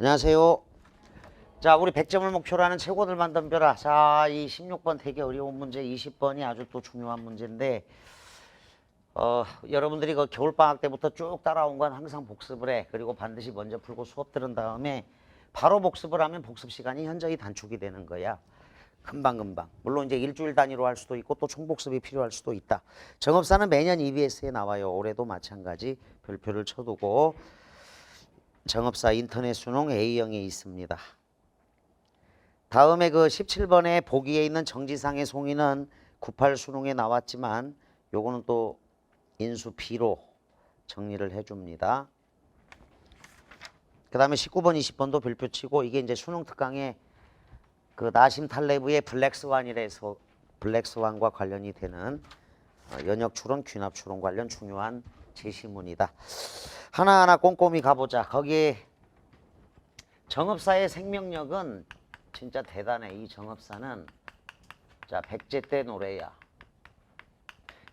안녕하세요. 자, 우리 100점을 목표로 하는 최고들만 덤벼라. 자, 이 16번 되게 어려운 문제, 20번이 아주 또 중요한 문제인데 여러분들이 그 겨울방학 때부터 쭉 따라온 건 항상 복습을 해. 그리고 반드시 먼저 풀고 수업 들은 다음에 바로 복습을 하면 복습 시간이 현저히 단축이 되는 거야. 금방금방. 물론 이제 일주일 단위로 할 수도 있고 또 총복습이 필요할 수도 있다. 정업사는 매년 EBS에 나와요. 올해도 마찬가지 별표를 쳐두고 정업사 인터넷 수능 A형에 있습니다. 다음에 그 17번에 보기에 있는 정지상의 송이는 98 수능에 나왔지만 요거는 또 인수 B로 정리를 해줍니다. 그 다음에 19번, 20번도 별표 치고 이게 이제 수능 특강에 그 나심 탈레브의 블랙스완이라서 블랙스완과 관련이 되는 연역 추론, 귀납 추론 관련 중요한 제시문이다. 하나하나 꼼꼼히 가보자. 거기에 정업사의 생명력은 진짜 대단해. 이 정업사는 자 백제 때 노래야.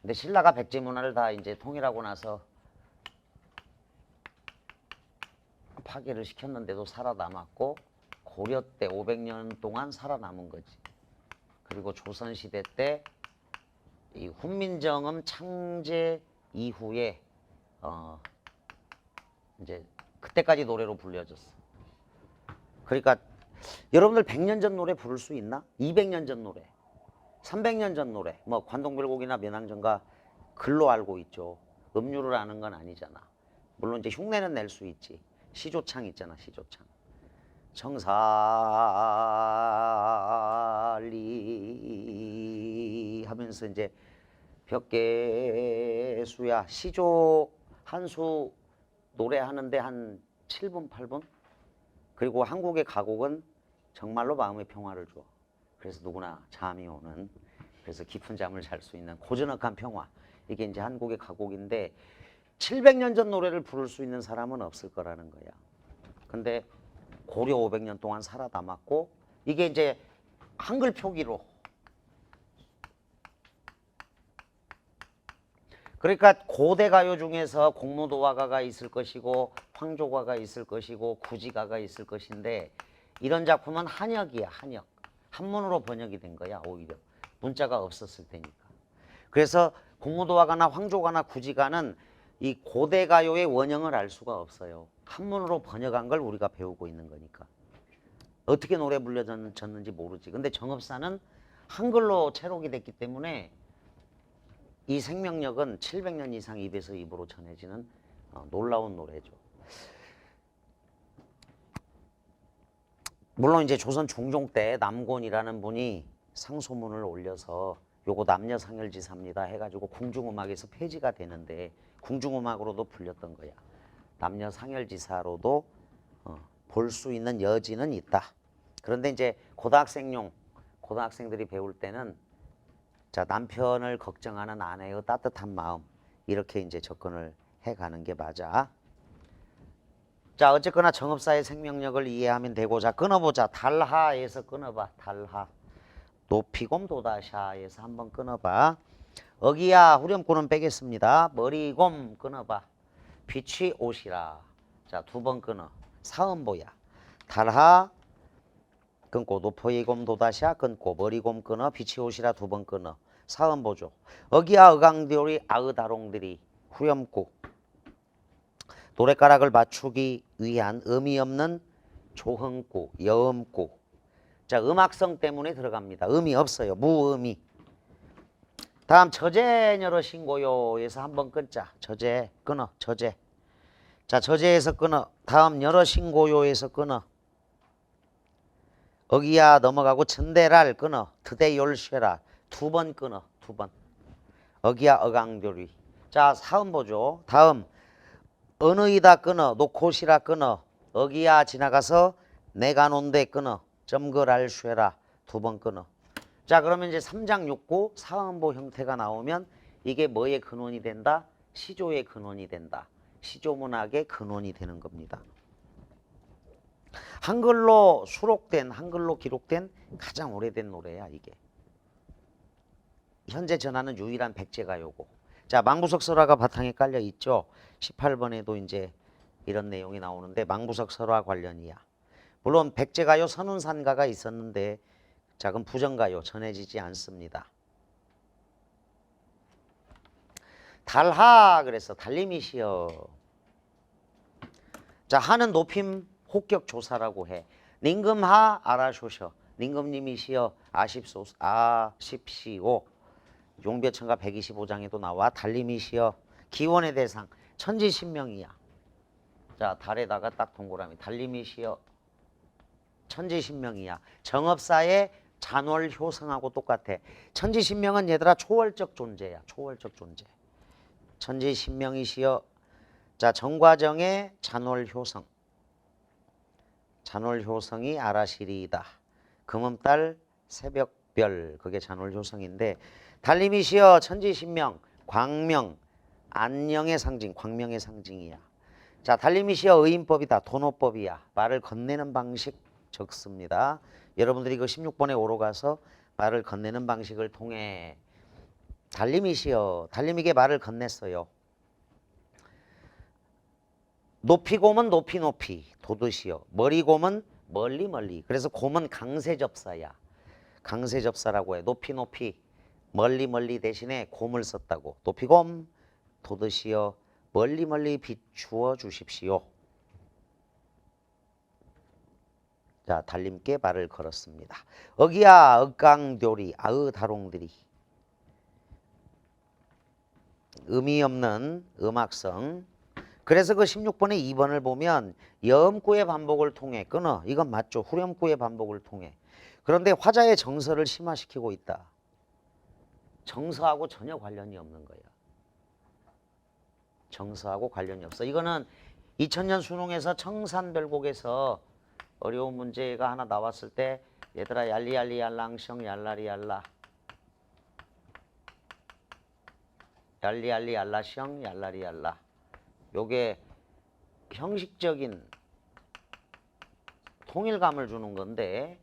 근데 신라가 백제 문화를 다 이제 통일하고 나서 파괴를 시켰는데도 살아남았고 고려 때 500년 동안 살아남은 거지. 그리고 조선시대 때 이 훈민정음 창제 이후에 이제 그때까지 노래로 불려졌어. 그러니까 여러분들 100년 전 노래 부를 수 있나? 200년 전 노래, 300년 전 노래, 뭐 관동별곡이나 면항전가 글로 알고 있죠. 음유를 아는 건 아니잖아. 물론 이제 흉내는 낼 수 있지. 시조창 있잖아, 시조창. 정살리 하면서 이제 벽계수야 시조 한 수 노래하는데 한 7분, 8분? 그리고 한국의 가곡은 정말로 마음의 평화를 줘. 그래서 누구나 잠이 오는, 그래서 깊은 잠을 잘 수 있는 고즈넉한 평화. 이게 이제 한국의 가곡인데 700년 전 노래를 부를 수 있는 사람은 없을 거라는 거야. 근데 고려 500년 동안 살아남았고 이게 이제 한글 표기로. 그러니까 고대 가요 중에서 공무도화가가 있을 것이고 황조가가 있을 것이고 구지가가 있을 것인데 이런 작품은 한역이야. 한역. 한문으로 번역이 된 거야. 오히려 문자가 없었을 테니까. 그래서 공무도화가나 황조가나 구지가는 이 고대 가요의 원형을 알 수가 없어요. 한문으로 번역한 걸 우리가 배우고 있는 거니까. 어떻게 노래 불려졌는지 모르지. 근데 정업사는 한글로 채록이 됐기 때문에 이 생명력은 700년 이상 입에서 입으로 전해지는 놀라운 노래죠. 물론 이제 조선 중종 때 남곤이라는 분이 상소문을 올려서 요거 남녀상열지사입니다 해가지고 궁중음악에서 폐지가 되는데 궁중음악으로도 불렸던 거야. 남녀상열지사로도 볼 수 있는 여지는 있다. 그런데 이제 고등학생들이 배울 때는 자, 남편을 걱정하는 아내의 따뜻한 마음 이렇게 이제 접근을 해가는 게 맞아. 자, 어쨌거나 정업사의 생명력을 이해하면 되고 자, 끊어보자. 달하에서 끊어봐. 달하. 높이곰 도다샤에서 한번 끊어봐. 어기야 후렴구는 빼겠습니다. 머리곰 끊어봐. 빛이 옷이라. 자, 두 번 끊어. 사음보야. 달하 끊고 노포이곰 도다샤 끊고 머리곰 끊어 빛이 옷이라 두 번 끊어. 사음보죠. 어기야 어강들이 아으다롱들이 후렴구. 노랫가락을 맞추기 위한 의미 없는 조흥구, 여음구. 자, 음악성 때문에 들어갑니다. 의미 없어요. 무의미. 다음 저제녀러 신고요에서 한번 끊자. 저제 끊어. 저제. 자, 저제에서 끊어. 다음 여러 신고요에서 끊어. 어기야 넘어가고 천대랄 끊어. 드대열쇠라 두 번 끊어. 두 번. 어기야 어강들이. 자, 사음보죠. 다음 어느이다 끊어. 노코시라 끊어. 어기야 지나가서 내가 논데 끊어. 점거랄 쇠라 두 번 끊어. 자, 그러면 이제 3장 6구 사음보 형태가 나오면 이게 뭐의 근원이 된다? 시조의 근원이 된다. 시조문학의 근원이 되는 겁니다. 한글로 수록된, 한글로 기록된 가장 오래된 노래야 이게. 현재 전하는 유일한 백제가요고. 자, 망부석 설화가 바탕에 깔려 있죠. 18번에도 이제 이런 내용이 나오는데 망부석 설화 관련이야. 물론 백제가요 선운산가가 있었는데 작은 부정가요 전해지지 않습니다. 달하 그래서 달님이시여. 자, 하는 높임 혹격 조사라고 해. 닝금하 알아쇼셔. 닝금님이시여 아십시오. 용벼천가 125장에도 나와 달님이시여 기원의 대상 천지신명이야. 자, 달에다가 딱 동그라미 달님이시여 천지신명이야. 정업사의 잔월효성하고 똑같아. 천지신명은 얘들아 초월적 존재야. 초월적 존재. 천지신명이시여. 자, 정과정의 잔월효성. 잔월효성이 아라시리이다. 금음달 새벽별 그게 잔월효성인데 달님이시여 천지신명 광명 안녕의 상징 광명의 상징이야. 자, 달님이시여 의인법이다. 도노법이야. 말을 건네는 방식 적습니다. 여러분들이 그 16번에 오로 가서 말을 건네는 방식을 통해 달님이시여 달님에게 말을 건넸어요. 높이곰은 높이 도듯이요. 머리곰은 멀리 그래서 곰은 강세접사야. 강세접사라고 해. 높이 멀리 대신에 곰을 썼다고. 높이곰 도듯이요. 멀리 비추어 주십시오. 자, 달님께 말을 걸었습니다. 어기야 억강교리 아으다롱들이 의미 없는 음악성. 그래서 그 16번의 2번을 보면 여음구의 반복을 통해 끊어. 이건 맞죠. 후렴구의 반복을 통해. 그런데 화자의 정서를 심화시키고 있다. 정서하고 전혀 관련이 없는 거야. 정서하고 관련이 없어. 이거는 2000년 수능에서 청산별곡에서 어려운 문제가 하나 나왔을 때 얘들아 얄리얄리 얄랑셩 얄라리 얄라 얄리얄리 얄라셩 얄라리 얄라 요게 형식적인 통일감을 주는 건데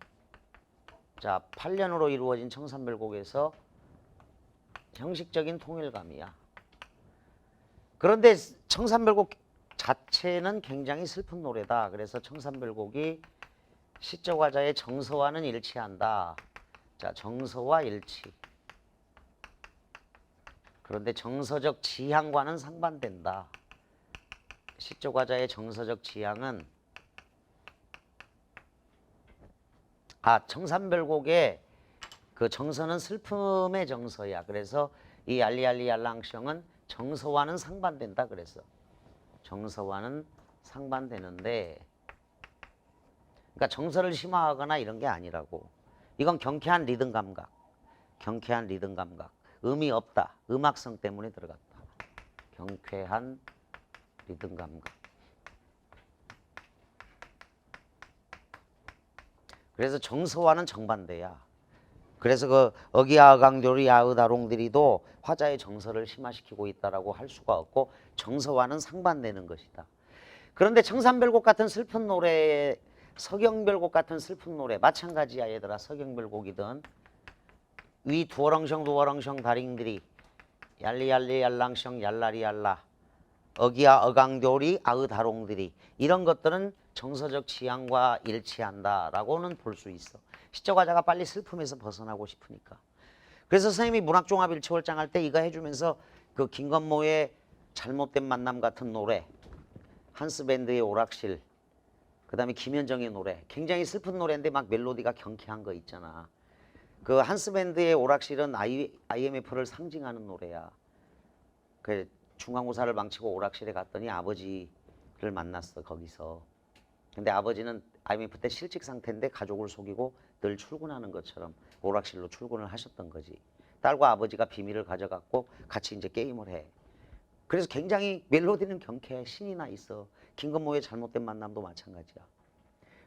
자 8년으로 이루어진 청산별곡에서 형식적인 통일감이야. 그런데 청산별곡 자체는 굉장히 슬픈 노래다. 그래서 청산별곡이 시적 화자의 정서와는 일치한다. 자, 정서와 일치. 그런데 정서적 지향과는 상반된다. 시적 화자의 정서적 지향은 청산별곡의 그 정서는 슬픔의 정서야. 그래서 이 알리알리 알랑셩은 정서와는 상반된다. 그래서 정서와는 상반되는데 그러니까 정서를 심화하거나 이런 게 아니라고. 이건 경쾌한 리듬 감각. 경쾌한 리듬 감각. 음이 없다. 음악성 때문에 들어갔다. 경쾌한 리듬 감각. 그래서 정서와는 정반대야. 그래서 그 어기야강조리 아으다롱들이도 화자의 정서를 심화시키고 있다라고 할 수가 없고 정서와는 상반되는 것이다. 그런데 청산별곡 같은 슬픈 노래, 서경별곡 같은 슬픈 노래 마찬가지야 얘들아. 서경별곡이든 위 두어렁셩 다링들이 얄리얄리 얄랑셩 얄라리 얄라 어기야 어강조리 아으다롱들이 이런 것들은 정서적 지향과 일치한다라고는 볼 수 있어. 시적 화자가 빨리 슬픔에서 벗어나고 싶으니까. 그래서 선생님이 문학종합일치월장 할 때 이거 해주면서 그 김건모의 잘못된 만남 같은 노래, 한스밴드의 오락실, 그 다음에 김현정의 노래, 굉장히 슬픈 노래인데 막 멜로디가 경쾌한 거 있잖아. 그 한스밴드의 오락실은 IMF를 상징하는 노래야. 그 중간고사를 망치고 오락실에 갔더니 아버지를 만났어 거기서. 근데 아버지는 IMF 때 실직 상태인데 가족을 속이고 늘 출근하는 것처럼 오락실로 출근을 하셨던 거지. 딸과 아버지가 비밀을 가져갔고 같이 이제 게임을 해. 그래서 굉장히 멜로디는 경쾌해. 신이 나 있어. 김건모의 잘못된 만남도 마찬가지야.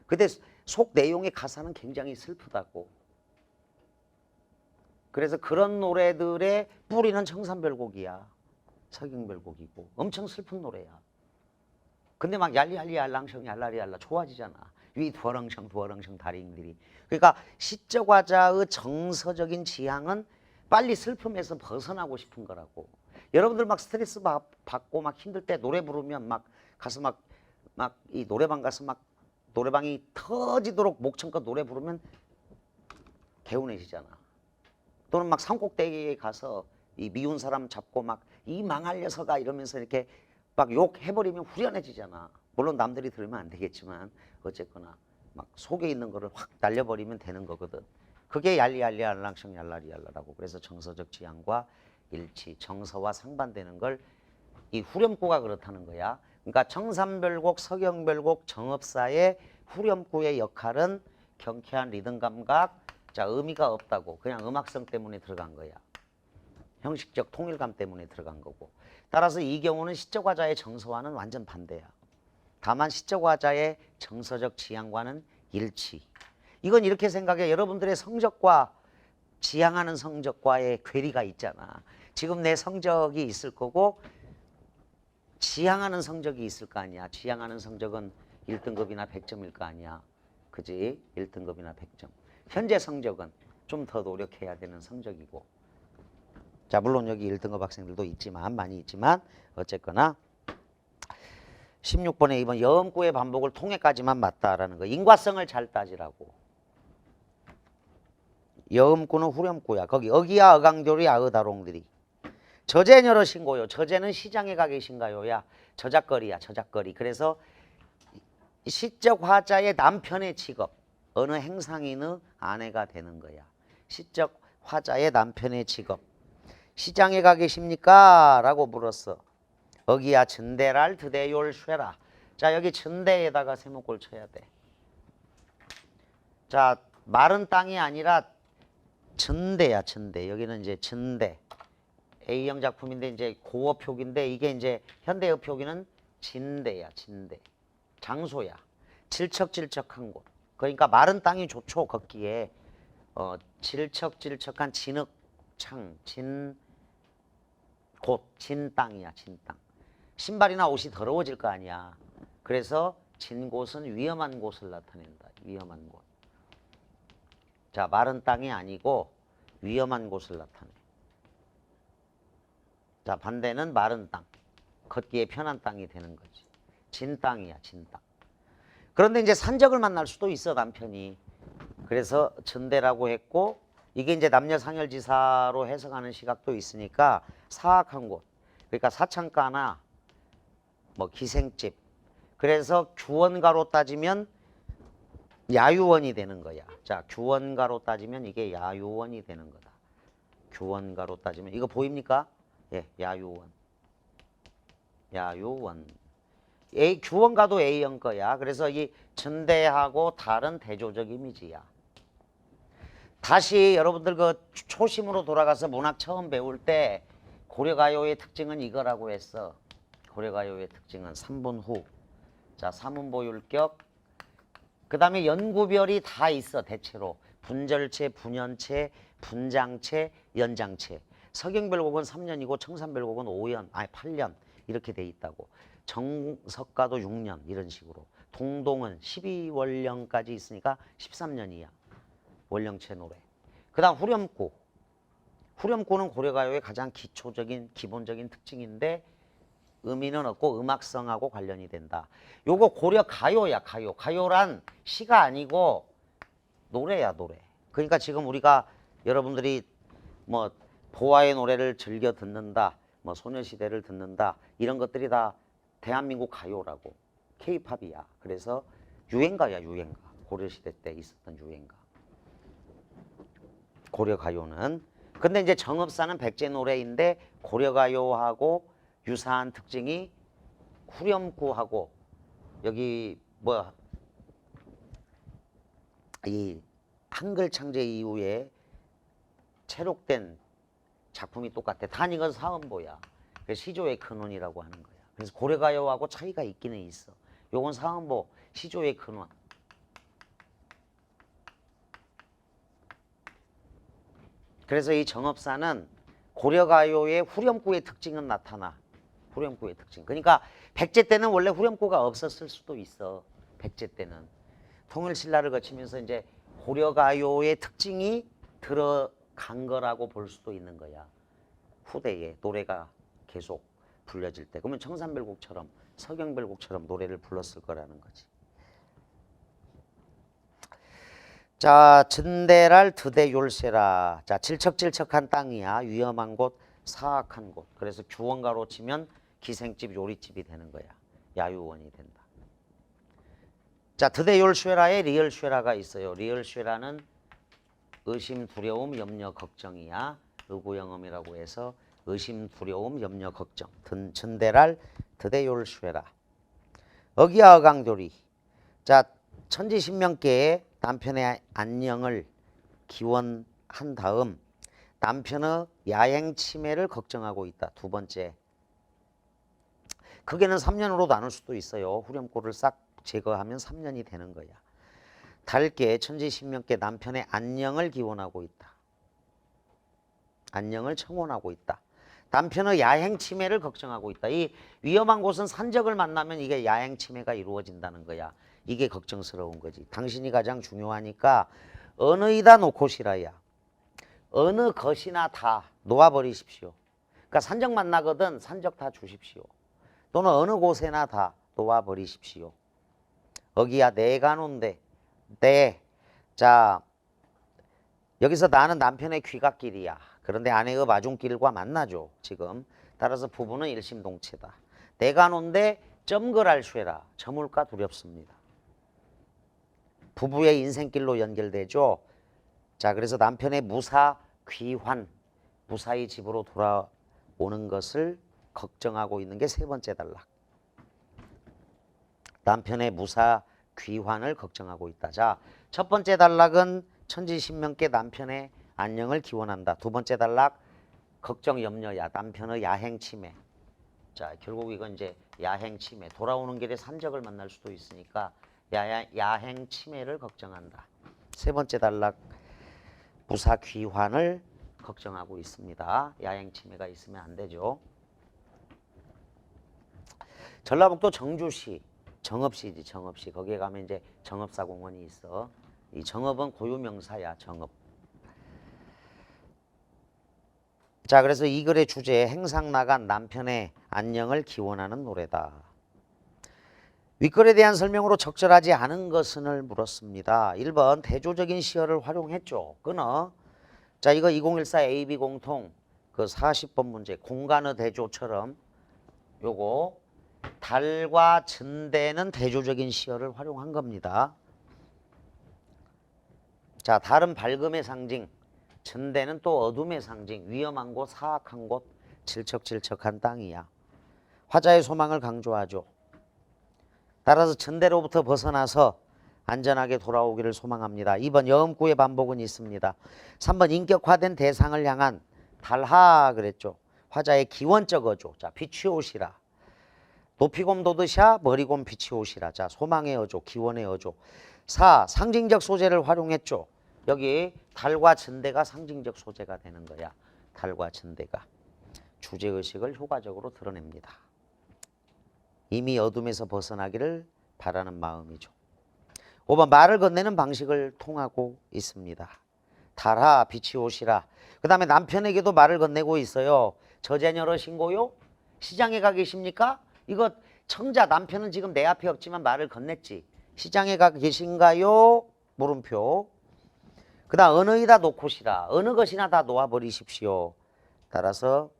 근데 속 내용의 가사는 굉장히 슬프다고. 그래서 그런 노래들의 뿌리는 청산별곡이야. 서경별곡이고 엄청 슬픈 노래야. 근데 막 얄리얄리 얄랑셩 얄라리 얄라 좋아지잖아. 위 두어렁셩 다링들이. 그러니까 시적 화자의 정서적인 지향은 빨리 슬픔에서 벗어나고 싶은 거라고. 여러분들 막 스트레스 받고 막 힘들 때 노래 부르면 막 가서 막 이 노래방 가서 막 노래방이 터지도록 목청껏 노래 부르면 개운해지잖아. 또는 막 산꼭대기에 가서 이 미운 사람 잡고 막 이 망할 녀석아 이러면서 이렇게 막 욕해버리면 후련해지잖아. 물론 남들이 들으면 안 되겠지만 어쨌거나 막 속에 있는 거를 확 날려버리면 되는 거거든. 그게 얄리얄리 알랑성 얄라리얄라라고. 그래서 정서적 지향과 일치, 정서와 상반되는 걸 이 후렴구가 그렇다는 거야. 그러니까 청산별곡, 서경별곡, 정업사의 후렴구의 역할은 경쾌한 리듬 감각, 자 의미가 없다고 그냥 음악성 때문에 들어간 거야. 형식적 통일감 때문에 들어간 거고. 따라서 이 경우는 시적 화자의 정서와는 완전 반대야. 다만 시적 화자의 정서적 지향과는 일치. 이건 이렇게 생각해. 여러분들의 성적과 지향하는 성적과의 괴리가 있잖아. 지금 내 성적이 있을 거고 지향하는 성적이 있을 거 아니야. 지향하는 성적은 1등급이나 100점일 거 아니야. 그지? 1등급이나 100점. 현재 성적은 좀 더 노력해야 되는 성적이고. 자, 물론 여기 1등급 학생들도 있지만 많이 있지만 어쨌거나 16번에 2번 여음구의 반복을 통해까지만 맞다라는 거. 인과성을 잘 따지라고. 여음구는 후렴구야. 거기 어기야 어강조리 아으다롱들이. 저제녀로 신고요. 저제는 시장에 가 계신가요야. 저작거리야. 저작거리. 그래서 시적 화자의 남편의 직업. 어느 행상인의 아내가 되는 거야. 시적 화자의 남편의 직업. 시장에 가 계십니까? 라고 물었어. 어기야 전대랄 드대요를 쉐라. 자 여기 전대에다가 세모꼴 쳐야 돼. 자 마른 땅이 아니라 전대야 전대. 여기는 이제 전대. A형 작품인데 이제 고어 표기인데 이게 이제 현대어 표기는 진대야 진대. 장소야. 질척질척한 곳. 그러니까 마른 땅이 좋죠 걷기에. 질척질척한 진흙창 진곳 진땅이야 진땅. 신발이나 옷이 더러워질 거 아니야. 그래서 진곳은 위험한 곳을 나타낸다. 위험한 곳. 자 마른 땅이 아니고 위험한 곳을 나타내. 자 반대는 마른 땅. 걷기에 편한 땅이 되는 거지. 진 땅이야 진 땅. 그런데 이제 산적을 만날 수도 있어 남편이. 그래서 전대라고 했고 이게 이제 남녀 상열지사로 해석하는 시각도 있으니까 사악한 곳. 그러니까 사창가나 뭐 기생집. 그래서 규원가로 따지면 야유원이 되는 거야. 자 규원가로 따지면 이게 야유원이 되는 거다. 규원가로 따지면 이거 보입니까? 예, 야유원. 야유원. 규원가도 A형 거야. 그래서 이 전대하고 다른 대조적 이미지야. 다시 여러분들 그 초심으로 돌아가서 문학 처음 배울 때 고려가요의 특징은 이거라고 했어. 고려가요의 특징은 3분 후. 자, 사문보율격. 그 다음에 연구별이 다 있어 대체로. 분절체, 분연체, 분장체, 연장체. 서경별곡은 3년이고 청산별곡은 5년, 아니 8년 이렇게 돼 있다고. 정석가도 6년 이런 식으로. 동동은 12월령까지 있으니까 13년이야. 월령체 노래. 그 다음 후렴구. 후렴구는 고려가요의 가장 기초적인 기본적인 특징인데 의미는 없고 음악성하고 관련이 된다. 요거 고려가요야 가요. 가요란 시가 아니고 노래야 노래. 그러니까 지금 우리가 여러분들이 뭐 보아의 노래를 즐겨 듣는다. 뭐 소녀시대를 듣는다. 이런 것들이 다 대한민국 가요라고. K-팝이야. 그래서 유행가야 유행가. 고려시대 때 있었던 유행가. 고려가요는. 근데 이제 정업사는 백제 노래인데 고려가요하고 유사한 특징이 후렴구하고 여기 뭐 이 한글 창제 이후에 체록된 작품이 똑같아. 단 이건 사음보야. 그래서 시조의 근원이라고 하는 거야. 그래서 고려가요하고 차이가 있기는 있어. 요건 사음보, 시조의 근원. 그래서 이 정업사는 고려가요의 후렴구의 특징은 나타나. 후렴구의 특징. 그러니까 백제 때는 원래 후렴구가 없었을 수도 있어. 백제 때는. 통일신라를 거치면서 이제 고려가요의 특징이 들어간 거라고 볼 수도 있는 거야. 후대에 노래가 계속 불려질 때. 그러면 청산별곡처럼 서경별곡처럼 노래를 불렀을 거라는 거지. 자, 진대랄 드대 욜세라. 자, 질척질척한 땅이야. 위험한 곳, 사악한 곳. 그래서 규원가로 치면 기생집, 요리집이 되는 거야. 야유원이 된다. 자, 드대 욜쉐라에 리얼 쉐라가 있어요. 리얼 쉐라는 의심, 두려움, 염려, 걱정이야. 의구영음이라고 해서 의심, 두려움, 염려, 걱정. 진대랄 드대 욜쉐라. 어기야 어강돌이. 자, 천지신명계에 남편의 안녕을 기원한 다음 남편의 야행 치매를 걱정하고 있다. 두 번째. 크게는 3년으로 나눌 수도 있어요. 후렴구를 싹 제거하면 3년이 되는 거야. 달께 천지신명계 남편의 안녕을 기원하고 있다. 안녕을 청원하고 있다. 남편의 야행 치매를 걱정하고 있다. 이 위험한 곳은 산적을 만나면 이게 야행 치매가 이루어진다는 거야. 이게 걱정스러운 거지. 당신이 가장 중요하니까 어느 이다 놓고시라야. 어느 것이나 다 놓아버리십시오. 그러니까 산적 만나거든 산적 다 주십시오. 또는 어느 곳에나 다 놓아버리십시오. 어기야 내가 논데 내. 자, 여기서 나는 남편의 귀갓길이야. 그런데 아내의 마중길과 만나죠. 지금. 따라서 부부는 일심동체다. 내가 논데 점거랄 쇠라. 저물까 두렵습니다. 부부의 인생길로 연결되죠. 자, 그래서 남편의 무사 귀환, 무사히 집으로 돌아오는 것을 걱정하고 있는 게 세 번째 단락. 남편의 무사 귀환을 걱정하고 있다. 자, 첫 번째 단락은 천지신명께 남편의 안녕을 기원한다. 두 번째 단락 걱정 염려야. 남편의 야행 치매. 자, 결국 이건 이제 야행 치매. 돌아오는 길에 산적을 만날 수도 있으니까 야행 치매를 걱정한다. 세 번째 단락 무사 귀환을 걱정하고 있습니다. 야행 치매가 있으면 안 되죠. 전라북도 정주시 정읍시지. 정읍시. 거기에 가면 이제 정읍사공원이 있어. 이 정읍은 고유명사야. 정읍. 자, 그래서 이 글의 주제 행상 나간 남편의 안녕을 기원하는 노래다. 윗글에 대한 설명으로 적절하지 않은 것은을 물었습니다. 1번 대조적인 시어를 활용했죠. 끊어. 자, 이거 2014 AB 공통 그 40번 문제 공간의 대조처럼 요거 달과 진대는 대조적인 시어를 활용한 겁니다. 자, 달은 밝음의 상징, 진대는 또 어둠의 상징, 위험한 곳, 사악한 곳, 질척질척한 땅이야. 화자의 소망을 강조하죠. 따라서 진대로부터 벗어나서 안전하게 돌아오기를 소망합니다. 2번 여음구의 반복은 있습니다. 3번 인격화된 대상을 향한 달하 그랬죠. 화자의 기원적 어조. 자, 빛이 오시라. 높이곰 도드샤 머리곰 빛이 오시라. 자, 소망의 어조, 기원의 어조. 4. 상징적 소재를 활용했죠. 여기 달과 진대가 상징적 소재가 되는 거야. 달과 진대가. 주제의식을 효과적으로 드러냅니다. 이미 어둠에서 벗어나기를 바라는 마음이죠. 5번 말을 건네는 방식을 통하고 있습니다. 달아 빛이 오시라. 그 다음에 남편에게도 말을 건네고 있어요. 저자녀로 신고요? 시장에 가 계십니까? 이거 청자 남편은 지금 내 앞에 없지만 말을 건넸지. 시장에 가 계신가요? 물음표. 그 다음 어느이다 놓고시라. 어느 것이나 다 놓아버리십시오. 따라서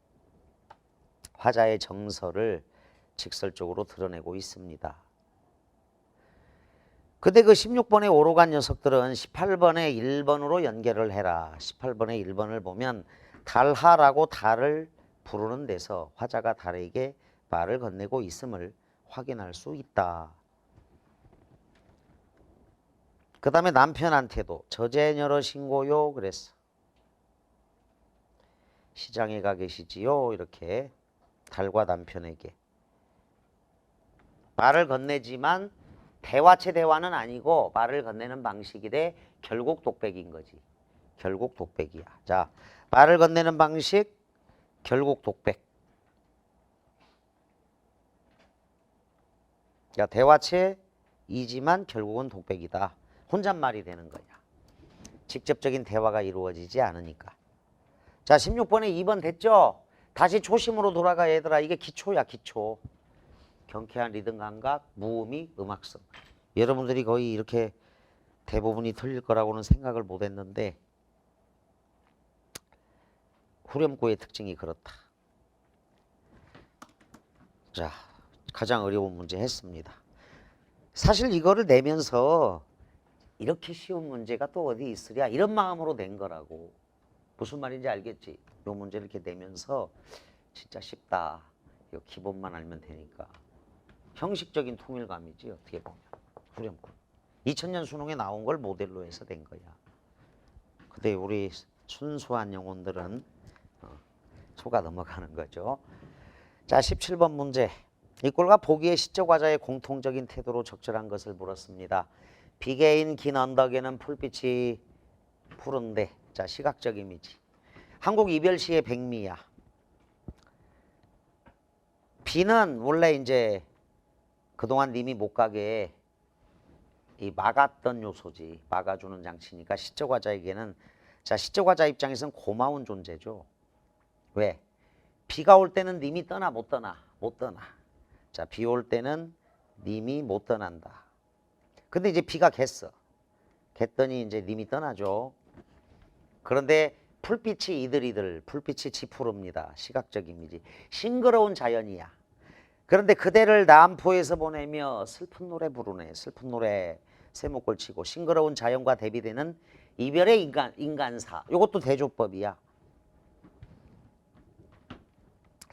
화자의 정서를 직설적으로 드러내고 있습니다. 근데 그 16번의 오로 간 녀석들은 18번의 1번으로 연결을 해라. 18번의 1번을 보면 달하라고 달을 부르는 데서 화자가 달에게 말을 건네고 있음을 확인할 수 있다. 그 다음에 남편한테도 저제녀로 신고요 그랬어. 시장에 가 계시지요? 이렇게 달과 남편에게 말을 건네지만 대화체 대화는 아니고 말을 건네는 방식이래. 결국 독백인 거지. 결국 독백이야. 자, 말을 건네는 방식 결국 독백. 야, 대화체이지만 결국은 독백이다. 혼잣말이 되는 거야. 직접적인 대화가 이루어지지 않으니까. 자, 16번에 2번 됐죠? 다시 초심으로 돌아가 얘들아. 이게 기초야, 기초. 경쾌한 리듬 감각, 무음이 음악성. 여러분들이 거의 이렇게 대부분이 틀릴 거라고는 생각을 못 했는데 후렴구의 특징이 그렇다. 자, 가장 어려운 문제 했습니다. 사실 이거를 내면서 이렇게 쉬운 문제가 또 어디 있으랴 이런 마음으로 낸 거라고. 무슨 말인지 알겠지? 이 문제를 이렇게 내면서 진짜 쉽다. 이거 기본만 알면 되니까. 형식적인 통일감이지 어떻게 보면. 후렴구. 2000년 수능에 나온 걸 모델로 해서 된 거야. 근데 우리 순수한 영혼들은 속아 넘어가는 거죠. 자, 17번 문제. 이 꼴과 보기의 시적 화자의 공통적인 태도로 적절한 것을 물었습니다. 비개인 긴 언덕에는 풀빛이 푸른데. 자, 시각적 이미지. 한국 이별시의 백미야. 비는 원래 이제 그동안 님이 못 가게 이 막았던 요소지. 막아주는 장치니까 시적 화자에게는, 자, 시적 화자 입장에서는 고마운 존재죠. 왜? 비가 올 때는 님이 떠나 못 떠나? 못 떠나. 자, 비 올 때는 님이 못 떠난다. 근데 이제 비가 갰어. 갰더니 이제 님이 떠나죠. 그런데 풀빛이 이들이들, 불빛이 지푸릅니다. 시각적 이미지. 싱그러운 자연이야. 그런데 그대를 남포에서 보내며 슬픈 노래 부르네. 슬픈 노래 세목을 치고 싱그러운 자연과 대비되는 이별의 인간사. 이것도 대조법이야.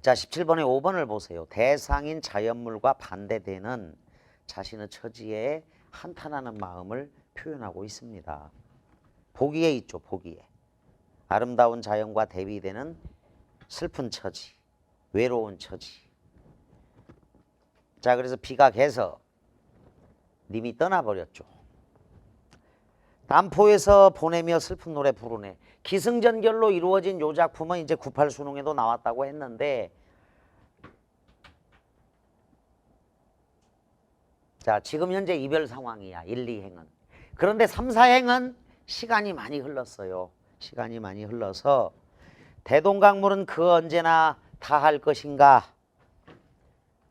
자, 17번에 5번을 보세요. 대상인 자연물과 반대되는 자신의 처지에 한탄하는 마음을 표현하고 있습니다. 보기에 있죠. 보기에. 아름다운 자연과 대비되는 슬픈 처지, 외로운 처지. 자, 그래서 비가 개서 님이 떠나버렸죠. 남포에서 보내며 슬픈 노래 부르네. 기승전결로 이루어진 요 작품은 이제 98 수능에도 나왔다고 했는데, 자, 지금 현재 이별 상황이야. 1, 2행은. 그런데 3, 4행은 시간이 많이 흘렀어요. 시간이 많이 흘러서 대동강물은 그 언제나 다할 것인가.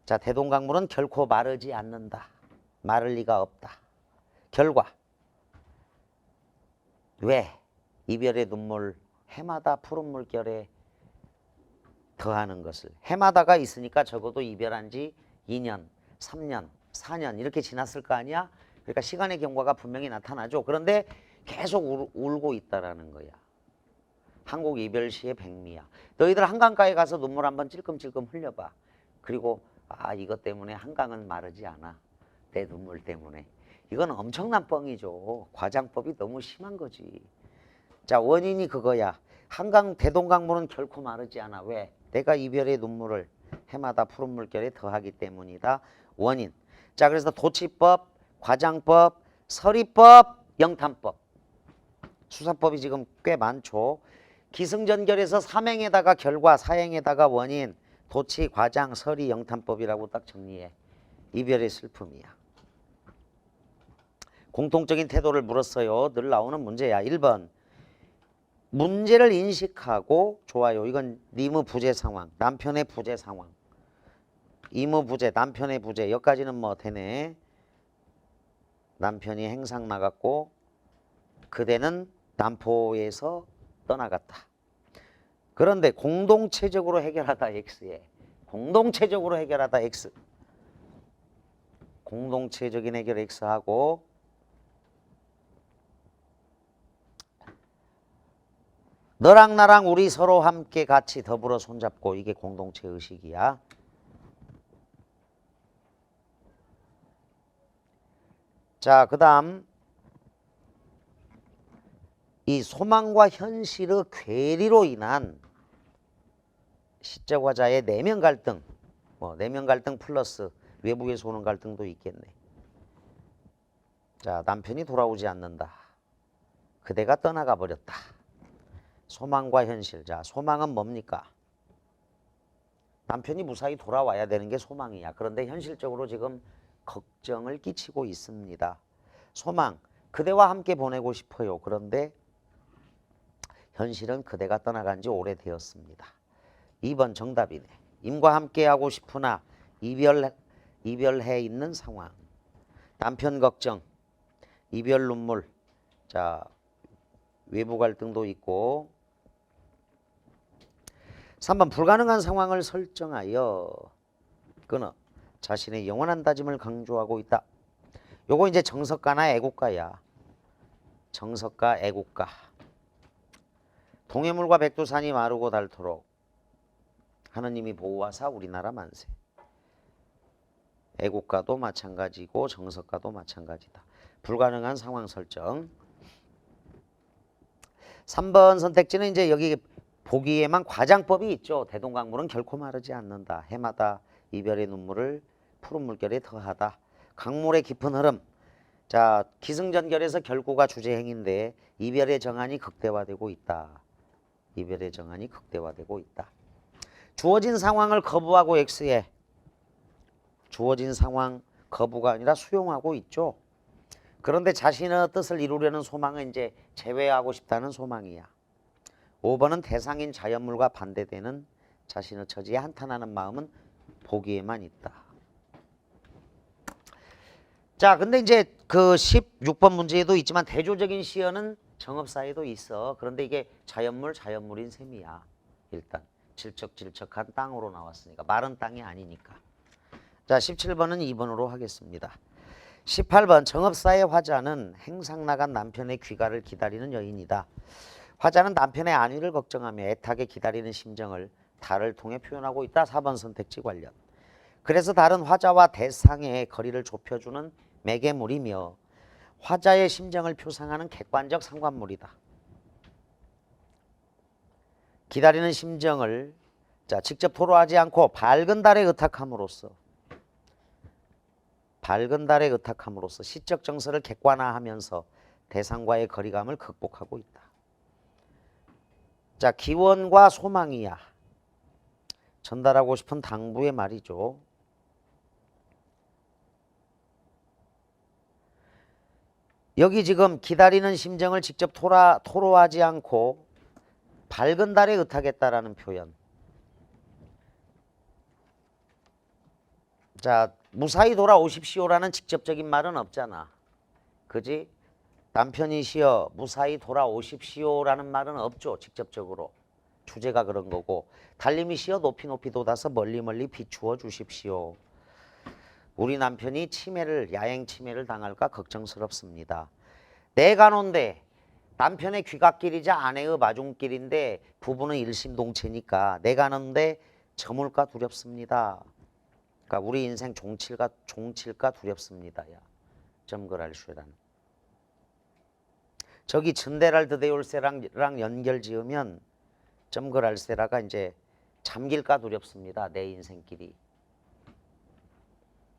자, 대동강물은 결코 마르지 않는다. 마를 리가 없다. 결과. 왜? 이별의 눈물, 해마다 푸른 물결에 더하는 것을. 해마다가 있으니까 적어도 이별한 지 2년, 3년, 4년 이렇게 지났을 거 아니야? 그러니까 시간의 경과가 분명히 나타나죠. 그런데 계속 울고 있다라는 거야. 한국 이별시의 백미야. 너희들 한강가에 가서 눈물 한번 찔끔찔끔 흘려봐. 그리고 아, 이것 때문에 한강은 마르지 않아. 내 눈물 때문에. 이건 엄청난 뻥이죠. 과장법이 너무 심한 거지. 자, 원인이 그거야. 한강 대동강물은 결코 마르지 않아. 왜? 내가 이별의 눈물을 해마다 푸른 물결에 더하기 때문이다. 원인. 자, 그래서 도치법, 과장법, 서리법, 영탄법. 수사법이 지금 꽤 많죠. 기승전결에서 삼행에다가 결과, 사행에다가 원인, 도치, 과장, 서리, 영탄법이라고 딱 정리해. 이별의 슬픔이야. 공통적인 태도를 물었어요. 늘 나오는 문제야. 1번. 문제를 인식하고, 좋아요. 이건 님의 부재 상황, 남편의 부재 상황. 이모 부재, 남편의 부재. 여기까지는 뭐 되네. 남편이 행상 나갔고 그대는 남포에서 떠나갔다. 그런데 공동체적으로 해결하다 X에. 공동체적으로 해결하다 X. 공동체적인 해결 X하고 너랑 나랑 우리 서로 함께 같이 더불어 손잡고. 이게 공동체 의식이야. 자, 그 다음 이 소망과 현실의 괴리로 인한 시적 화자의 내면 갈등, 뭐 내면 갈등 플러스 외부에서 오는 갈등도 있겠네. 자, 남편이 돌아오지 않는다. 그대가 떠나가 버렸다. 소망과 현실. 자, 소망은 뭡니까? 남편이 무사히 돌아와야 되는 게 소망이야. 그런데 현실적으로 지금 걱정을 끼치고 있습니다. 소망, 그대와 함께 보내고 싶어요. 그런데 현실은 그대가 떠나간 지 오래되었습니다. 2번 정답이네. 임과 함께 하고 싶으나 이별해 있는 상황. 남편 걱정, 이별 눈물, 자, 외부 갈등도 있고. 3번 불가능한 상황을 설정하여 끊어 자신의 영원한 다짐을 강조하고 있다. 요거 이제 정석가나 애국가야. 정석가, 애국가. 동해물과 백두산이 마르고 닳도록 하느님이 보호하사 우리나라 만세. 애국가도 마찬가지고 정석가도 마찬가지다. 불가능한 상황 설정. 3번 선택지는 이제 여기 보기에만 과장법이 있죠. 대동강물은 결코 마르지 않는다. 해마다 이별의 눈물을 푸른 물결에 더하다. 강물의 깊은 흐름. 자, 기승전결에서 결구가 주제행인데 이별의 정한이 극대화되고 있다. 이별의 정한이 극대화되고 있다. 주어진 상황을 거부하고 X에 주어진 상황 거부가 아니라 수용하고 있죠. 그런데 자신의 뜻을 이루려는 소망은 이제 제외하고 싶다는 소망이야. 5번은 대상인 자연물과 반대되는 자신의 처지에 한탄하는 마음은 보기에만 있다. 자, 근데 이제 그 16번 문제에도 있지만 대조적인 시어는 정업사에도 있어. 그런데 이게 자연물인 셈이야. 일단 질척질척한 땅으로 나왔으니까 마른 땅이 아니니까. 자, 17번은 2번으로 하겠습니다. 18번 정업사의 화자는 행상 나간 남편의 귀가를 기다리는 여인이다. 화자는 남편의 안위를 걱정하며 애타게 기다리는 심정을 달을 통해 표현하고 있다. 4번 선택지 관련. 그래서 달은 화자와 대상의 거리를 좁혀주는 매개물이며 화자의 심정을 표상하는 객관적 상관물이다. 기다리는 심정을 자 직접 토로하지 않고 밝은 달에 의탁함으로써 시적 정서를 객관화하면서 대상과의 거리감을 극복하고 있다. 자, 기원과 소망이야. 전달하고 싶은 당부의 말이죠. 여기 지금 기다리는 심정을 직접 토로하지 않고 밝은 달에 의탁했다라는 표현. 자, 무사히 돌아오십시오라는 직접적인 말은 없잖아. 그지? 남편이시여 무사히 돌아오십시오라는 말은 없죠. 직접적으로. 주제가 그런 거고. 달님이시여 높이 높이 돋아서 멀리 멀리 비추어 주십시오. 우리 남편이 야행 치매를 당할까 걱정스럽습니다. 내가 논데 남편의 귀갓길이자 아내의 마중길인데 부부는 일심동체니까 내가 논데 저물까 두렵습니다. 그러니까 우리 인생 종칠까 두렵습니다. 야. 점거랄쉐란. 저기 전대랄 드대올세랑 연결 지으면 점거랄세라가 이제 잠길까 두렵습니다. 내 인생길이.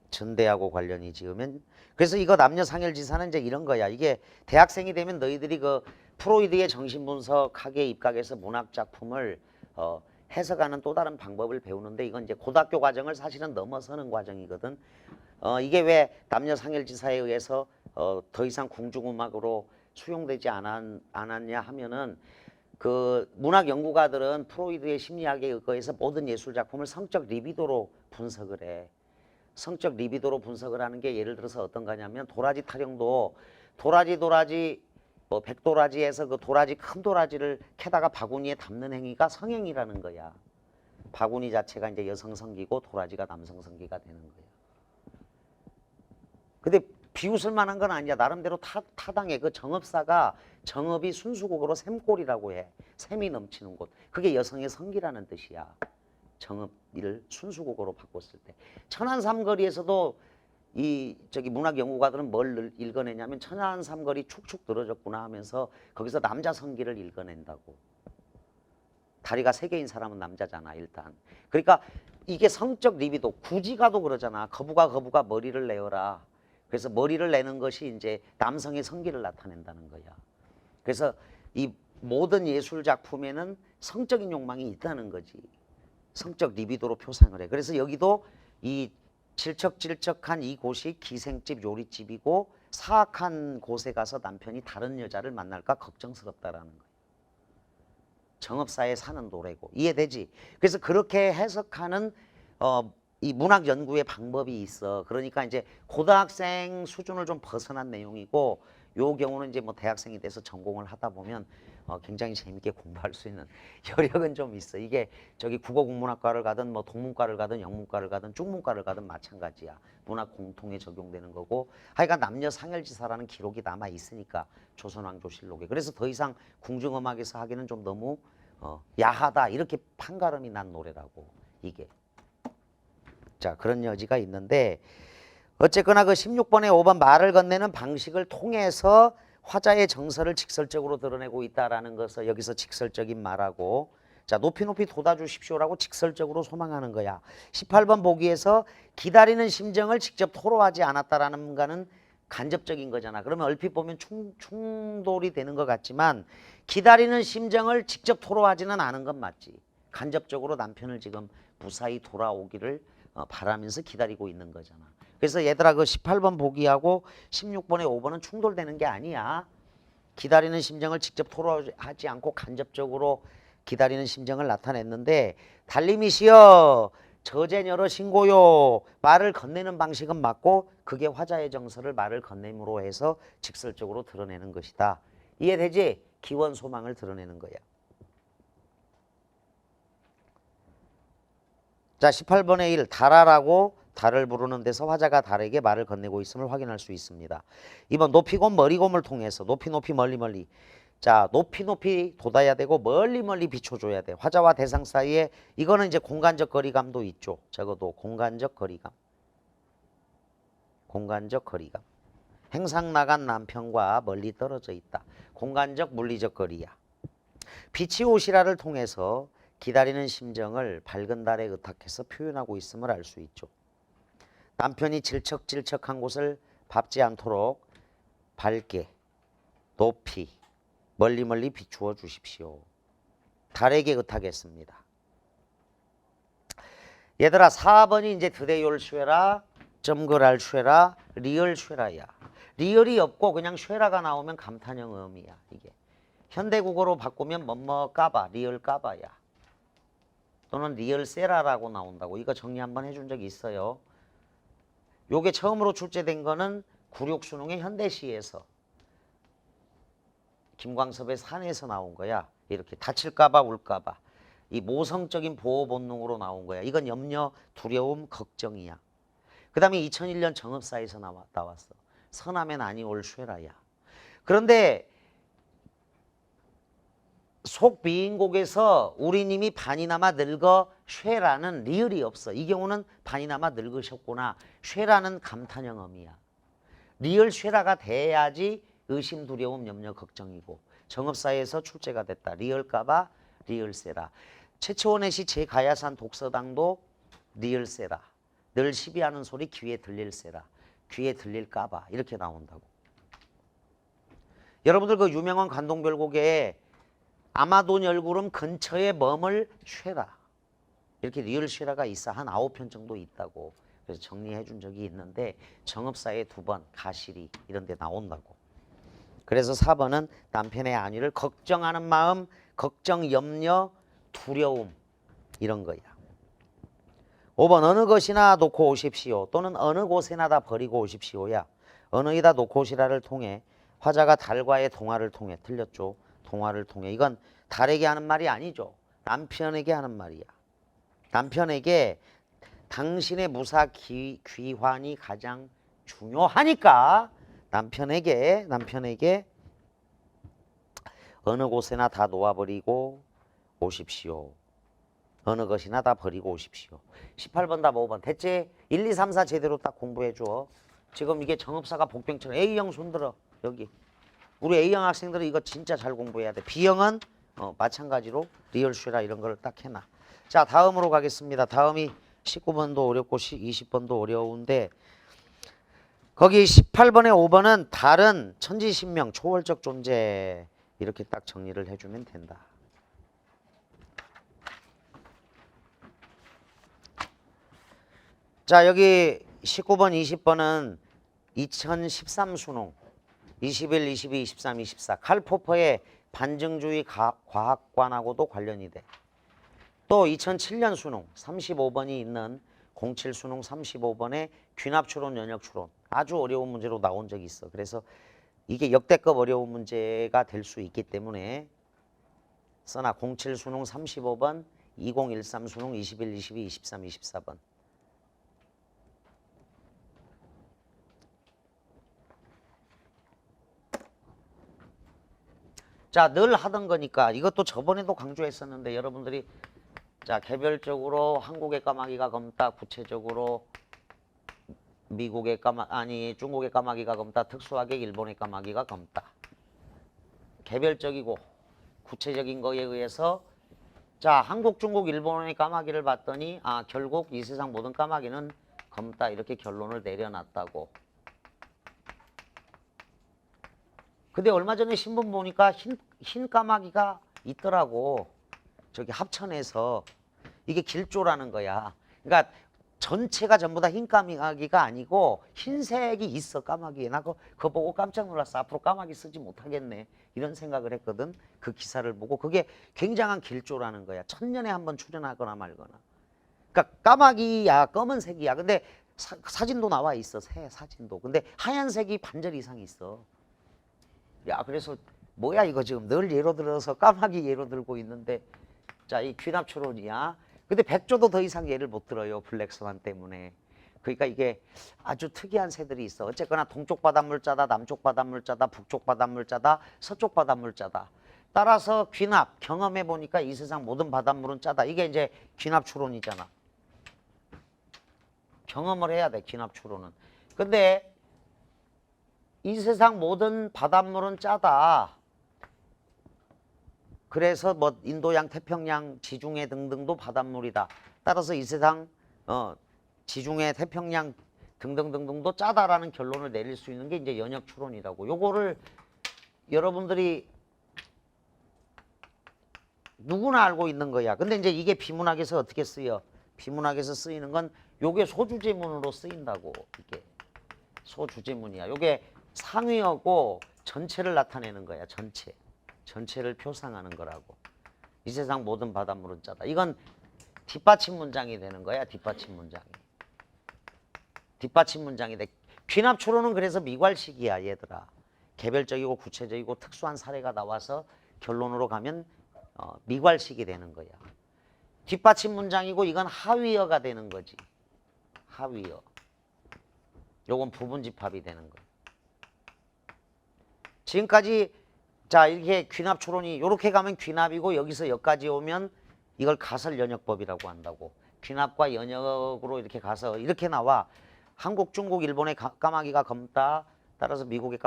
전대하고 관련이 지으면 그래서 이거 남녀상열지사는 이제 이런 거야. 이게 대학생이 되면 너희들이 그 프로이드의 정신분석학에 입각해서 문학 작품을 해석하는 또 다른 방법을 배우는데 이건 이제 고등학교 과정을 사실은 넘어서는 과정이거든. 이게 왜 남녀상열지사에 의해서 더 이상 궁중음악으로 수용되지 않았냐 하면은 그 문학 연구가들은 프로이드의 심리학에 의거해서 모든 예술 작품을 성적 리비도로 분석을 해. 성적 리비도로 분석을 하는 게 예를 들어서 어떤 거냐면 도라지 타령도 도라지 백도라지에서 그 도라지 큰 도라지를 캐다가 바구니에 담는 행위가 성행이라는 거야. 바구니 자체가 이제 여성 성기고 도라지가 남성 성기가 되는 거야. 근데 비웃을 만한 건 아니야. 나름대로 타당해. 그 정업사가 정업이 순수국어로 샘골이라고 해. 샘이 넘치는 곳. 그게 여성의 성기라는 뜻이야. 정업을 순수국어로 바꿨을 때. 천안삼거리에서도 저기 문학 연구가들은 뭘 읽어내냐면 천안삼거리 축축 늘어졌구나 하면서 거기서 남자 성기를 읽어낸다고. 다리가 3개인 사람은 남자잖아 일단. 그러니까 이게 성적 리비도 굳이 가도 그러잖아. 거부가 머리를 내어라. 그래서 머리를 내는 것이 이제 남성의 성기를 나타낸다는 거야. 그래서 이 모든 예술 작품에는 성적인 욕망이 있다는 거지. 성적 리비도로 표상을 해. 그래서 여기도 이 질척질척한 이 곳이 기생집 요리집이고 사악한 곳에 가서 남편이 다른 여자를 만날까 걱정스럽다라는 거예요. 정업사에 사는 노래고. 이해되지? 그래서 그렇게 해석하는 이 문학 연구의 방법이 있어. 그러니까 이제 고등학생 수준을 좀 벗어난 내용이고 요 경우는 이제 뭐 대학생이 돼서 전공을 하다 보면 굉장히 재밌게 공부할 수 있는 여력은 좀 있어. 이게 저기 국어국문학과를 가든 뭐 동문과를 가든 영문과를 가든 중문과를 가든 마찬가지야. 문화 공통에 적용되는 거고, 하여간 남녀 상열지사라는 기록이 남아 있으니까 조선왕조실록에. 그래서 더 이상 궁중음악에서 하기는 좀 너무 야하다 이렇게 판가름이 난 노래라고 이게. 자, 그런 여지가 있는데 어쨌거나 그 16번에 5번 말을 건네는 방식을 통해서 화자의 정서를 직설적으로 드러내고 있다라는 것을 여기서 직설적인 말하고, 자, 높이 높이 돋아주십시오라고 직설적으로 소망하는 거야. 18번 보기에서 기다리는 심정을 직접 토로하지 않았다라는 거는 간접적인 거잖아. 그러면 얼핏 보면 충돌이 되는 것 같지만 기다리는 심정을 직접 토로하지는 않은 건 맞지. 간접적으로 남편을 지금 무사히 돌아오기를 바라면서 기다리고 있는 거잖아. 그래서 얘들아 그 18번 보기하고 16번에 5번은 충돌되는 게 아니야. 기다리는 심정을 직접 토로하지 않고 간접적으로 기다리는 심정을 나타냈는데, 달님이시여 저제녀로 신고요 말을 건네는 방식은 맞고 그게 화자의 정서를 말을 건냄으로 해서 직설적으로 드러내는 것이다. 이해되지? 기원 소망을 드러내는 거야. 자, 18번의 1 달아라고 달을 부르는 데서 화자가 달에게 말을 건네고 있음을 확인할 수 있습니다. 2번 높이곰 머리곰을 통해서 높이 높이 멀리 멀리. 자, 높이 높이 돋아야 되고 멀리 멀리 비춰줘야 돼. 화자와 대상 사이에 이거는 이제 공간적 거리감도 있죠. 적어도 공간적 거리감. 공간적 거리감. 행상 나간 남편과 멀리 떨어져 있다. 공간적 물리적 거리야. 빛이 오시라를 통해서 기다리는 심정을 밝은 달에 의탁해서 표현하고 있음을 알 수 있죠. 남편이 질척질척한 곳을 밟지 않도록 밝게 높이 멀리 멀리 비추어 주십시오. 달에게 의탁했습니다. 얘들아 4번이 이제 드대요를 쉐라 점글할 쉐라 리얼 쉐라야. 리얼이 없고 그냥 쉐라가 나오면 감탄형 음이야. 이게 현대국어로 바꾸면 뭐뭐 까봐 리얼 까봐야, 또는 리얼 세라라고 나온다고. 이거 정리 한번 해준 적이 있어요. 요게 처음으로 출제된 거는 96 수능의 현대시에서 김광섭의 산에서 나온 거야. 이렇게 다칠까봐 울까봐 이 모성적인 보호 본능으로 나온 거야. 이건 염려, 두려움, 걱정이야. 그 다음에 2001년 정읍사에서 나왔어. 서남엔 아니 올 쉐라야. 그런데 속비인곡에서 우리님이 반이나마 늙어 쉐라는 리을이 없어. 이 경우는 반이나마 늙으셨구나. 쉐라는 감탄형 어미야. 리을 쉐라가 돼야지 의심, 두려움, 염려, 걱정이고, 정읍사에서 출제가 됐다. 리을까봐 리을세라. 최초원의 시 제가야산 독서당도 리을세라. 늘 시비하는 소리 귀에 들릴세라. 귀에 들릴까봐 이렇게 나온다고. 여러분들 그 유명한 관동별곡에 아마돈 열구름 근처에 머물 쉐라, 이렇게 리을 쉐라가 있어. 한 9편 정도 있다고. 그래서 정리해 준 적이 있는데 정읍사에 2번 가시리 이런 데 나온다고. 그래서 4번은 남편의 안위를 걱정하는 마음, 걱정, 염려, 두려움 이런 거야. 5번 어느 것이나 놓고 오십시오 또는 어느 곳에나 다 버리고 오십시오야. 어느이다 놓고 오시라를 통해 화자가 달과의 동화를 통해, 틀렸죠. 동화를 통해. 이건 달에게 하는 말이 아니죠. 남편에게 하는 말이야. 남편에게 당신의 무사 귀환이 가장 중요하니까 남편에게 어느 곳에나 다 놓아버리고 오십시오. 어느 것이나 다 버리고 오십시오. 18번 답 5번. 됐지? 1, 2, 3, 4 제대로 딱 공부해 줘. 지금 이게 정읍사가 복병처럼 A형 손들어. 여기. 우리 A형 학생들은 이거 진짜 잘 공부해야 돼. B형은 마찬가지로 리얼 쉐라 이런 걸 딱 해놔. 자, 다음으로 가겠습니다. 다음이 19번도 어렵고 20번도 어려운데, 거기 18번에 5번은 달은 천지신명 초월적 존재 이렇게 딱 정리를 해주면 된다. 자, 여기 19번 20번은 2013 수능 21, 22, 23, 24 칼포퍼의 반증주의 과학관하고도 관련이 돼. 또 2007년 수능 35번이 있는 07 수능 35번의 귀납추론, 연역추론 아주 어려운 문제로 나온 적이 있어. 그래서 이게 역대급 어려운 문제가 될 수 있기 때문에 써나 07 수능 35번, 2013 수능 21, 22, 23, 24번. 자, 늘 하던 거니까 이것도 저번에도 강조했었는데 여러분들이 자, 개별적으로 한국의 까마귀가 검다, 구체적으로 미국의 중국의 까마귀가 검다, 특수하게 일본의 까마귀가 검다. 개별적이고 구체적인 거에 의해서 자, 한국, 중국, 일본의 까마귀를 봤더니 결국 이 세상 모든 까마귀는 검다 이렇게 결론을 내려놨다고. 근데 얼마 전에 신문 보니까 흰 까마귀가 있더라고. 저기 합천에서. 이게 길조라는 거야. 그러니까 전체가 전부 다 흰 까마귀가 아니고 흰색이 있어, 까마귀에. 나 그거 보고 깜짝 놀랐어. 앞으로 까마귀 쓰지 못하겠네. 이런 생각을 했거든. 그 기사를 보고. 그게 굉장한 길조라는 거야. 천년에 한 번 출연하거나 말거나. 그러니까 까마귀야, 검은색이야. 근데 사진도 나와 있어, 새 사진도. 근데 하얀색이 반절 이상 있어. 야, 그래서 뭐야 이거 지금 늘 예로 들어서 까마귀 예로 들고 있는데 자, 이 귀납추론이야. 근데 백조도 더 이상 예를 못 들어요. 블랙스완 때문에. 그러니까 이게 아주 특이한 새들이 있어. 어쨌거나 동쪽 바닷물자다, 남쪽 바닷물자다, 북쪽 바닷물자다, 서쪽 바닷물자다. 따라서 귀납, 경험해 보니까 이 세상 모든 바닷물은 짜다. 이게 이제 귀납추론이잖아. 경험을 해야 돼, 귀납추론은. 근데 이 세상 모든 바닷물은 짜다. 그래서 뭐 인도양, 태평양, 지중해 등등도 바닷물이다. 따라서 이 세상 지중해, 태평양 등등등등도 짜다라는 결론을 내릴 수 있는 게 이제 연역추론이라고. 요거를 여러분들이 누구나 알고 있는 거야. 근데 이제 이게 비문학에서 어떻게 쓰여? 비문학에서 쓰이는 건 요게 소주제문으로 쓰인다고. 이게 소주제문이야. 요게 상위어고 전체를 나타내는 거야. 전체를 표상하는 거라고. 이 세상 모든 바닷물은 짜다. 이건 뒷받침 문장이 되는 거야. 뒷받침 문장이 돼. 귀납추론은 그래서 미괄식이야, 얘들아. 개별적이고 구체적이고 특수한 사례가 나와서 결론으로 가면 미괄식이 되는 거야. 뒷받침 문장이고 이건 하위어가 되는 거지. 하위어. 요건 부분집합이 되는 거야. 지금까지 자, 이렇게 귀납추론이 이렇게 가면 귀납이고 여기서 여기까지 오면 이걸 가설연역법이라고 한다고. 귀납과 연역으로 이렇게 가서 이렇게 나와. 한국, 중국, 일본의 까마귀가 검다. 따라서 미국의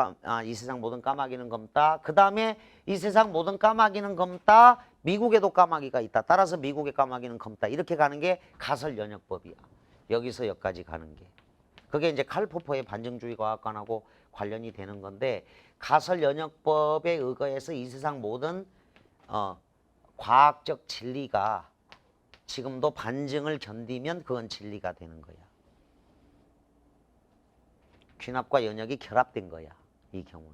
이 세상 모든 까마귀는 검다. 그 다음에 이 세상 모든 까마귀는 검다. 미국에도 까마귀가 있다. 따라서 미국의 까마귀는 검다. 이렇게 가는 게 가설연역법이야. 여기서 여기까지 가는 게. 그게 이제 칼포퍼의 반증주의 과학관하고 관련이 되는 건데 가설연역법에 의거해서 이 세상 모든 과학적 진리가 지금도 반증을 견디면 그건 진리가 되는 거야. 귀납과 연역이 결합된 거야. 이 경우는.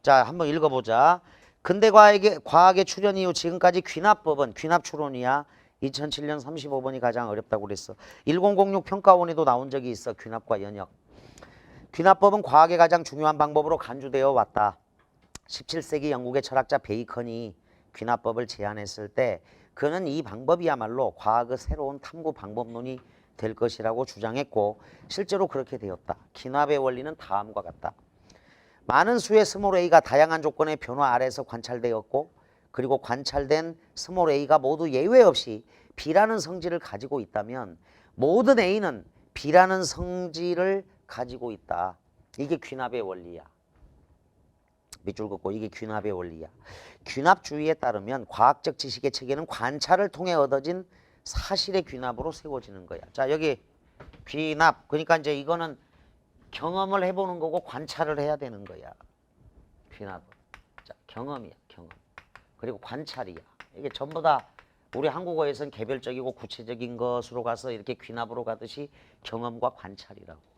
자, 한번 읽어보자. 근대 과학의 출현 이후 지금까지 귀납법은 귀납추론이야. 2007년 35번이 가장 어렵다고 그랬어. 1006 평가원에도 나온 적이 있어. 귀납과 연역. 귀납법은 과학의 가장 중요한 방법으로 간주되어 왔다. 17세기 영국의 철학자 베이컨이 귀납법을 제안했을 때 그는 이 방법이야말로 과학의 새로운 탐구 방법론이 될 것이라고 주장했고 실제로 그렇게 되었다. 귀납의 원리는 다음과 같다. 많은 수의 스몰 a가 다양한 조건의 변화 아래서 관찰되었고 그리고 관찰된 스몰 a가 모두 예외 없이 b라는 성질을 가지고 있다면 모든 a는 b라는 성질을 가지고 있다. 이게 귀납의 원리야. 밑줄 긋고 이게 귀납의 원리야. 귀납주의에 따르면 과학적 지식의 체계는 관찰을 통해 얻어진 사실의 귀납으로 세워지는 거야. 자, 여기 귀납. 그러니까 이제 이거는 경험을 해보는 거고 관찰을 해야 되는 거야. 귀납. 자, 경험이야, 경험. 그리고 관찰이야. 이게 전부 다 우리 한국어에서는 개별적이고 구체적인 것으로 가서 이렇게 귀납으로 가듯이 경험과 관찰이라고.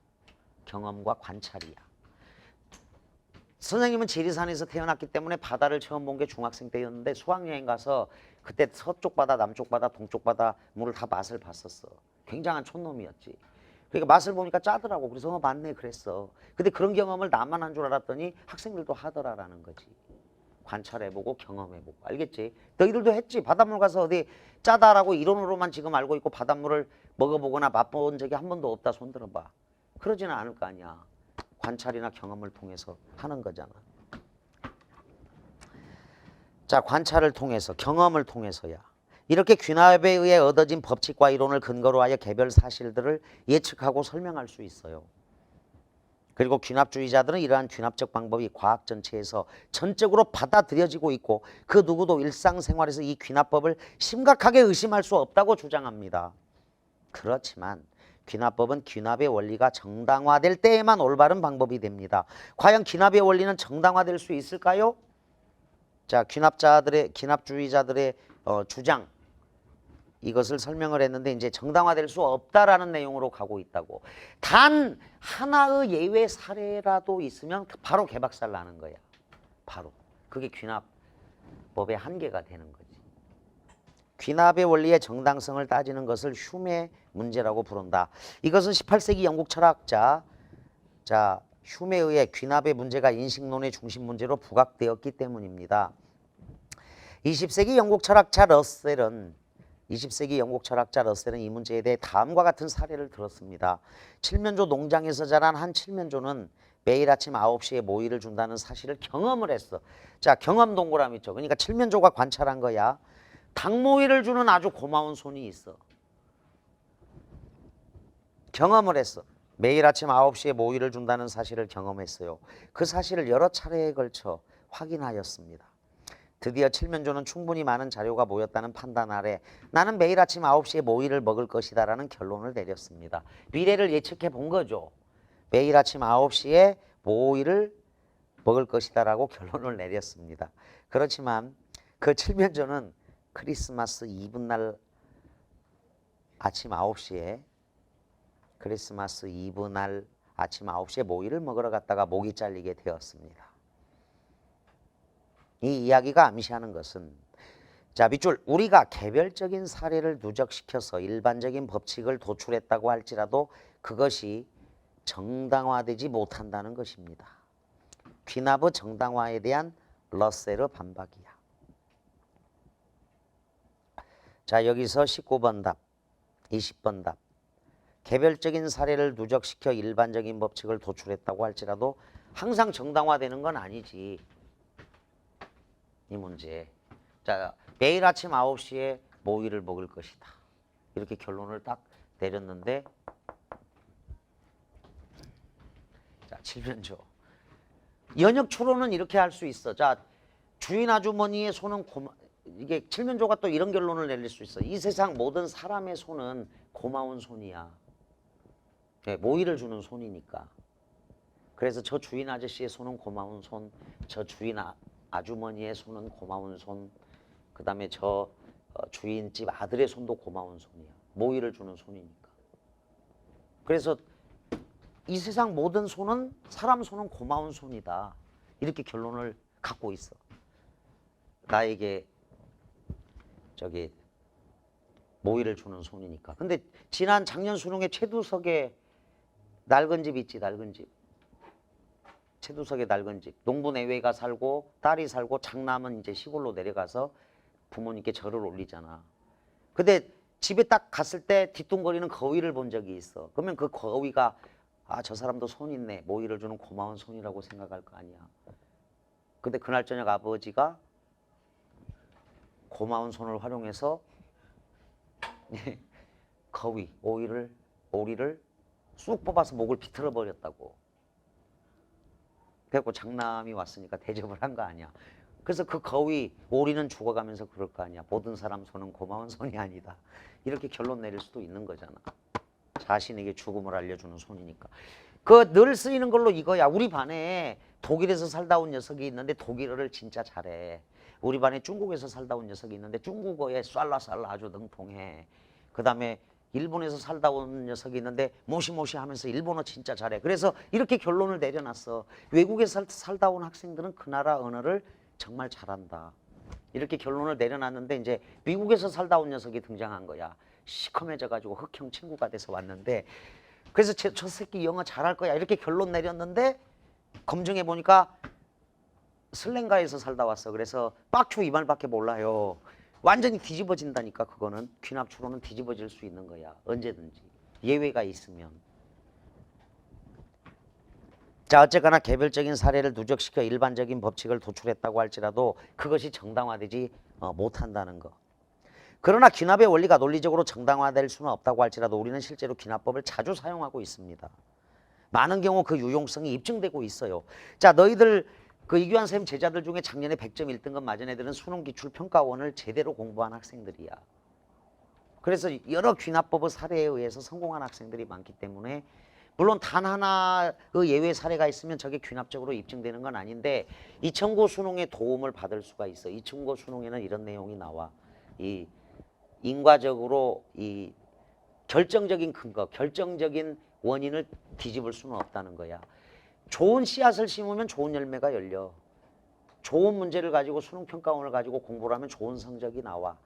경험과 관찰이야. 선생님은 지리산에서 태어났기 때문에 바다를 처음 본 게 중학생 때였는데 수학여행 가서 그때 서쪽 바다, 남쪽 바다, 동쪽 바다 물을 다 맛을 봤었어. 굉장한 촌놈이었지. 그러니까 맛을 보니까 짜더라고. 그래서 맞네 그랬어. 근데 그런 경험을 나만 한 줄 알았더니 학생들도 하더라라는 거지. 관찰해보고 경험해보고. 알겠지? 너희들도 했지. 바닷물 가서 어디 짜다라고 이론으로만 지금 알고 있고 바닷물을 먹어보거나 맛본 적이 한 번도 없다. 손 들어봐. 그러지는 않을 거 아니야. 관찰이나 경험을 통해서 하는 거잖아. 자, 관찰을 통해서, 경험을 통해서야. 이렇게 귀납에 의해 얻어진 법칙과 이론을 근거로 하여 개별 사실들을 예측하고 설명할 수 있어요. 그리고 귀납주의자들은 이러한 귀납적 방법이 과학 전체에서 전적으로 받아들여지고 있고 그 누구도 일상생활에서 이 귀납법을 심각하게 의심할 수 없다고 주장합니다. 그렇지만 귀납법은 귀납의 원리가 정당화될 때에만 올바른 방법이 됩니다. 과연 귀납의 원리는 정당화될 수 있을까요? 자, 귀납주의자들의 주장, 이것을 설명을 했는데 이제 정당화될 수 없다라는 내용으로 가고 있다고. 단 하나의 예외 사례라도 있으면 바로 개박살 나는 거야. 바로. 그게 귀납법의 한계가 되는 거지. 귀납의 원리의 정당성을 따지는 것을 휴메 문제라고 부른다. 이것은 18세기 영국 철학자 휴메에 의해 귀납의 문제가 인식론의 중심 문제로 부각되었기 때문입니다. 20세기 영국 철학자 러셀은 이 문제에 대해 다음과 같은 사례를 들었습니다. 칠면조 농장에서 자란 한 칠면조는 매일 아침 9시에 모이를 준다는 사실을 경험을 했어. 자, 경험 동그라미 있죠. 그러니까 칠면조가 관찰한 거야. 닭모이를 주는 아주 고마운 손이 있어. 경험을 했어. 매일 아침 9시에 모이를 준다는 사실을 경험했어요. 그 사실을 여러 차례에 걸쳐 확인하였습니다. 드디어 칠면조는 충분히 많은 자료가 모였다는 판단 아래 나는 매일 아침 9시에 모이를 먹을 것이다 라는 결론을 내렸습니다. 미래를 예측해 본 거죠. 매일 아침 9시에 모이를 먹을 것이다 라고 결론을 내렸습니다. 그렇지만 그 칠면조는 크리스마스 이브날 아침 9시에 모이를 먹으러 갔다가 목이 잘리게 되었습니다. 이 이야기가 암시하는 것은 자, 밑줄 우리가 개별적인 사례를 누적시켜서 일반적인 법칙을 도출했다고 할지라도 그것이 정당화되지 못한다는 것입니다. 귀납의 정당화에 대한 러셀의 반박이야. 자, 여기서 19번 답, 20번 답. 개별적인 사례를 누적시켜 일반적인 법칙을 도출했다고 할지라도 항상 정당화되는 건 아니지. 이 문제. 자, 매일 아침 9시에 모이를 먹을 것이다. 이렇게 결론을 딱 내렸는데 자, 칠면조. 연역 추론은 이렇게 할 수 있어. 자, 주인 아주머니의 손은 이게 칠면조가 또 이런 결론을 내릴 수 있어. 이 세상 모든 사람의 손은 고마운 손이야. 네, 모이를 주는 손이니까. 그래서 저 주인 아저씨의 손은 고마운 손, 저 주인 아주머니의 손은 고마운 손, 그 다음에 저 주인집 아들의 손도 고마운 손이야. 모이를 주는 손이니까. 그래서 이 세상 모든 손은 사람 손은 고마운 손이다. 이렇게 결론을 갖고 있어. 나에게 모이를 주는 손이니까. 근데 지난 작년 수능에 최두석의 낡은 집 있지, 낡은 집. 최두석의 낡은 집. 농부 내외가 살고 딸이 살고 장남은 이제 시골로 내려가서 부모님께 절을 올리잖아. 근데 집에 딱 갔을 때 뒤뚱거리는 거위를 본 적이 있어. 그러면 그 거위가 아, 저 사람도 손 있네. 모이를 주는 고마운 손이라고 생각할 거 아니야. 근데 그날 저녁 아버지가 고마운 손을 활용해서 거위, 오리를 쑥 뽑아서 목을 비틀어 버렸다고. 그래갖고 장남이 왔으니까 대접을 한 거 아니야. 그래서 그 거위, 오리는 죽어가면서 그럴 거 아니야. 모든 사람 손은 고마운 손이 아니다. 이렇게 결론 내릴 수도 있는 거잖아. 자신에게 죽음을 알려주는 손이니까. 그 늘 쓰이는 걸로 이거야. 우리 반에 독일에서 살다 온 녀석이 있는데 독일어를 진짜 잘해. 우리 반에 중국에서 살다 온 녀석이 있는데 중국어에 쌀라쌀라 아주 능통해. 그 다음에 일본에서 살다 온 녀석이 있는데 모시모시 하면서 일본어 진짜 잘해. 그래서 이렇게 결론을 내려놨어. 외국에서 살다 온 학생들은 그 나라 언어를 정말 잘한다. 이렇게 결론을 내려놨는데 이제 미국에서 살다 온 녀석이 등장한 거야. 시커매져 가지고 흑형 친구가 돼서 왔는데 그래서 저 새끼 영어 잘할 거야 이렇게 결론 내렸는데 검증해 보니까 슬랭가에서 살다 왔어. 그래서 빡초 이 말밖에 몰라요. 완전히 뒤집어진다니까. 그거는 귀납 추론은 뒤집어질 수 있는 거야. 언제든지 예외가 있으면. 자, 어쨌거나 개별적인 사례를 누적시켜 일반적인 법칙을 도출했다고 할지라도 그것이 정당화되지 못한다는 거. 그러나 귀납의 원리가 논리적으로 정당화될 수는 없다고 할지라도 우리는 실제로 귀납법을 자주 사용하고 있습니다. 많은 경우 그 유용성이 입증되고 있어요. 자, 너희들 그 이규환 쌤 제자들 중에 작년에 100점 1등급 맞은 애들은 수능기출평가원을 제대로 공부한 학생들이야. 그래서 여러 귀납법의 사례에 의해서 성공한 학생들이 많기 때문에 물론 단 하나의 예외 사례가 있으면 저게 귀납적으로 입증되는 건 아닌데 이 청구 수능에 도움을 받을 수가 있어. 이 청구 수능에는 이런 내용이 나와. 이 인과적으로 이 결정적인 근거, 결정적인 원인을 뒤집을 수는 없다는 거야. 좋은 씨앗을 심으면 좋은 열매가 열려. 좋은 문제를 가지고 수능평가원을 가지고 공부를 하면 좋은 성적이 나와.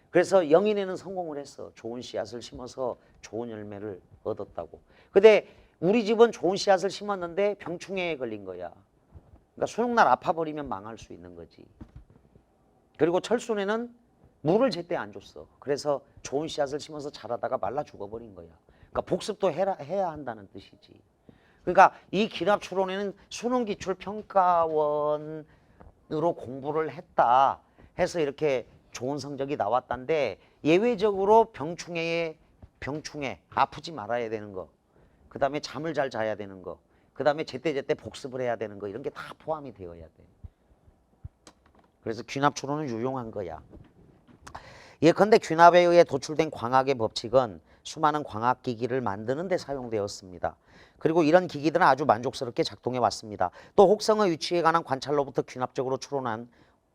그래서 영인에는 성공을 했어. 좋은 씨앗을 심어서 좋은 열매를 얻었다고. 근데 우리 집은 좋은 씨앗을 심었는데 병충해에 걸린 거야. 그러니까 수능날 아파버리면 망할 수 있는 거지. 그리고 철순에는 물을 제때 안 줬어. 그래서 좋은 씨앗을 심어서 자라다가 말라 죽어버린 거야. 그러니까 복습도 해야 한다는 뜻이지. 그러니까 이 귀납 추론에는 수능기출평가원으로 공부를 했다 해서 이렇게 좋은 성적이 나왔단데 예외적으로 병충해 아프지 말아야 되는 거, 그 다음에 잠을 잘 자야 되는 거, 그 다음에 제때제때 복습을 해야 되는 거, 이런 게 다 포함이 되어야 돼. 그래서 귀납 추론은 유용한 거야. 예컨대 귀납에 의해 도출된 광학의 법칙은 수많은 광학기기를 만드는 데 사용되었습니다. 그리고 이런 기기들은 아주 만족스럽게 작동해 왔습니다. 또 혹성의 위치에 관한 관찰로부터 귀납적으로 추론한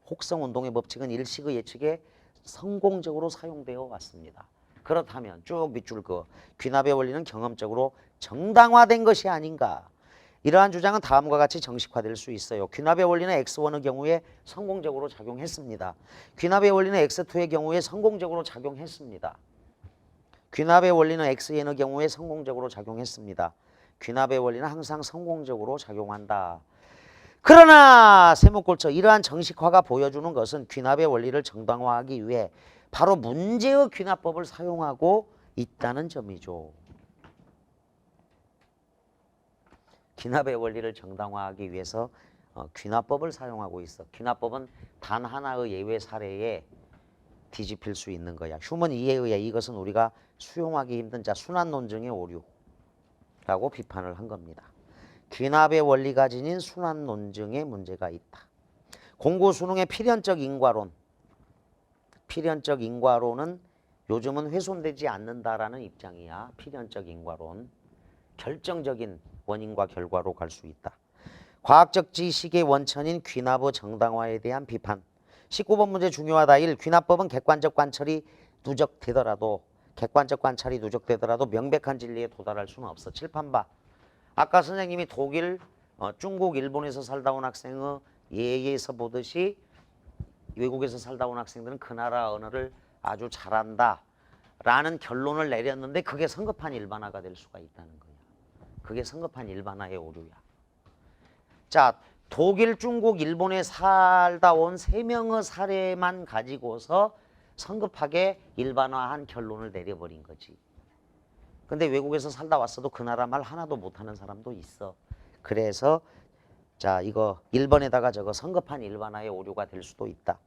혹성운동의 법칙은 일식의 예측에 성공적으로 사용되어 왔습니다. 그렇다면 쭉 밑줄 그어 귀납의 원리는 경험적으로 정당화된 것이 아닌가. 이러한 주장은 다음과 같이 정식화될 수 있어요. 귀납의 원리는 X1의 경우에 성공적으로 작용했습니다. 귀납의 원리는 X2의 경우에 성공적으로 작용했습니다. 귀납의 원리는 XN의 경우에 성공적으로 작용했습니다. 귀납의 원리는 항상 성공적으로 작용한다. 그러나 세목골쳐 이러한 정식화가 보여주는 것은 귀납의 원리를 정당화하기 위해 바로 문제의 귀납법을 사용하고 있다는 점이죠. 귀납의 원리를 정당화하기 위해서 귀납법을 사용하고 있어. 귀납법은 단 하나의 예외 사례에 뒤집힐 수 있는 거야. 휴먼 이해에 의해 이것은 우리가 수용하기 힘든 순환 논증의 오류라고 비판을 한 겁니다. 귀납의 원리가 지닌 순환 논증에 문제가 있다. 공고 수능의 필연적 인과론은 요즘은 훼손되지 않는다라는 입장이야. 필연적 인과론. 결정적인 원인과 결과로 갈 수 있다. 과학적 지식의 원천인 귀납의 정당화에 대한 비판. 19번 문제 중요하다. 1. 귀납법은 객관적 관찰이 누적되더라도 명백한 진리에 도달할 수는 없어. 칠판 봐. 아까 선생님이 독일, 중국, 일본에서 살다 온 학생의 예에서 보듯이 외국에서 살다 온 학생들은 그 나라 언어를 아주 잘한다 라는 결론을 내렸는데 그게 성급한 일반화가 될 수가 있다는 거야. 그게 성급한 일반화의 오류야. 자, 독일, 중국, 일본에 살다 온 3명의 사례만 가지고서 성급하게 일반화한 결론을 내려버린 거지. 근데 외국에서 살다 왔어도 그 나라 말 하나도 못하는 사람도 있어. 그래서 자, 이거 1번에다가 저거 성급한 일반화의 오류가 될 수도 있다.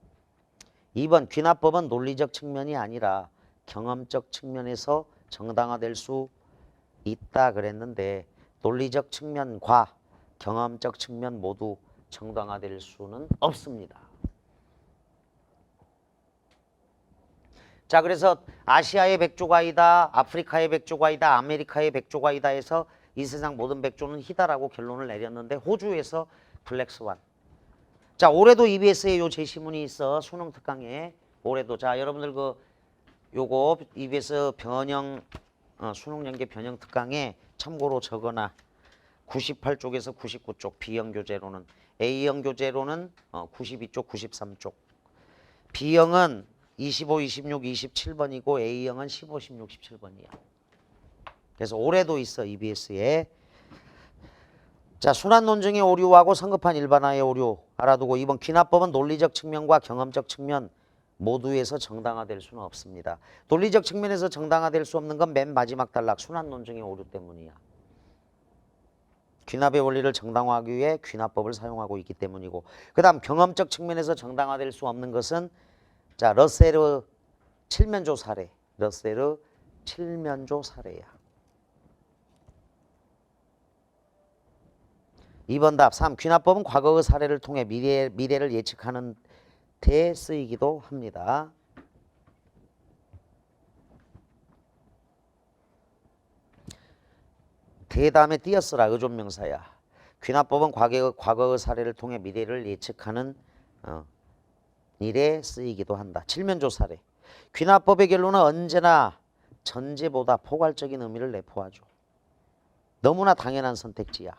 2번 귀납법은 논리적 측면이 아니라 경험적 측면에서 정당화될 수 있다 그랬는데 논리적 측면과 경험적 측면 모두 정당화될 수는 없습니다. 자, 그래서 아시아의 백조과이다, 아프리카의 백조과이다, 아메리카의 백조과이다 해서 이 세상 모든 백조는 희다라고 결론을 내렸는데 호주에서 블랙스완. 자, 올해도 EBS에 요 제시문이 있어. 수능 특강에 올해도. 자, 여러분들 요거 EBS 변형 수능 연계 변형 특강에 참고로 적어놔. 98쪽에서 99쪽 B형 교재로는, A형 교재로는 92쪽, 93쪽. B형은 25, 26, 27번이고 A형은 15, 16, 17번이야. 그래서 올해도 있어 EBS에. 자, 순환 논증의 오류하고 성급한 일반화의 오류 알아두고, 이번 귀납법은 논리적 측면과 경험적 측면 모두에서 정당화될 수는 없습니다. 논리적 측면에서 정당화될 수 없는 건 맨 마지막 단락 순환 논증의 오류 때문이야. 귀납의 원리를 정당화하기 위해 귀납법을 사용하고 있기 때문이고, 그 다음 경험적 측면에서 정당화될 수 없는 것은 자, 러셀의 칠면조 사례, 러셀의 칠면조 사례야. 2번 답 3. 귀납법은 과거의 사례를 통해 미래를 예측하는 데 쓰이기도 합니다. 대 다음에 띄었어라. 의존명사야. 귀납법은 과거의 사례를 통해 미래를 예측하는 일에 쓰이기도 한다. 칠면조 사례. 귀납법의 결론은 언제나 전제보다 포괄적인 의미를 내포하죠. 너무나 당연한 선택지야.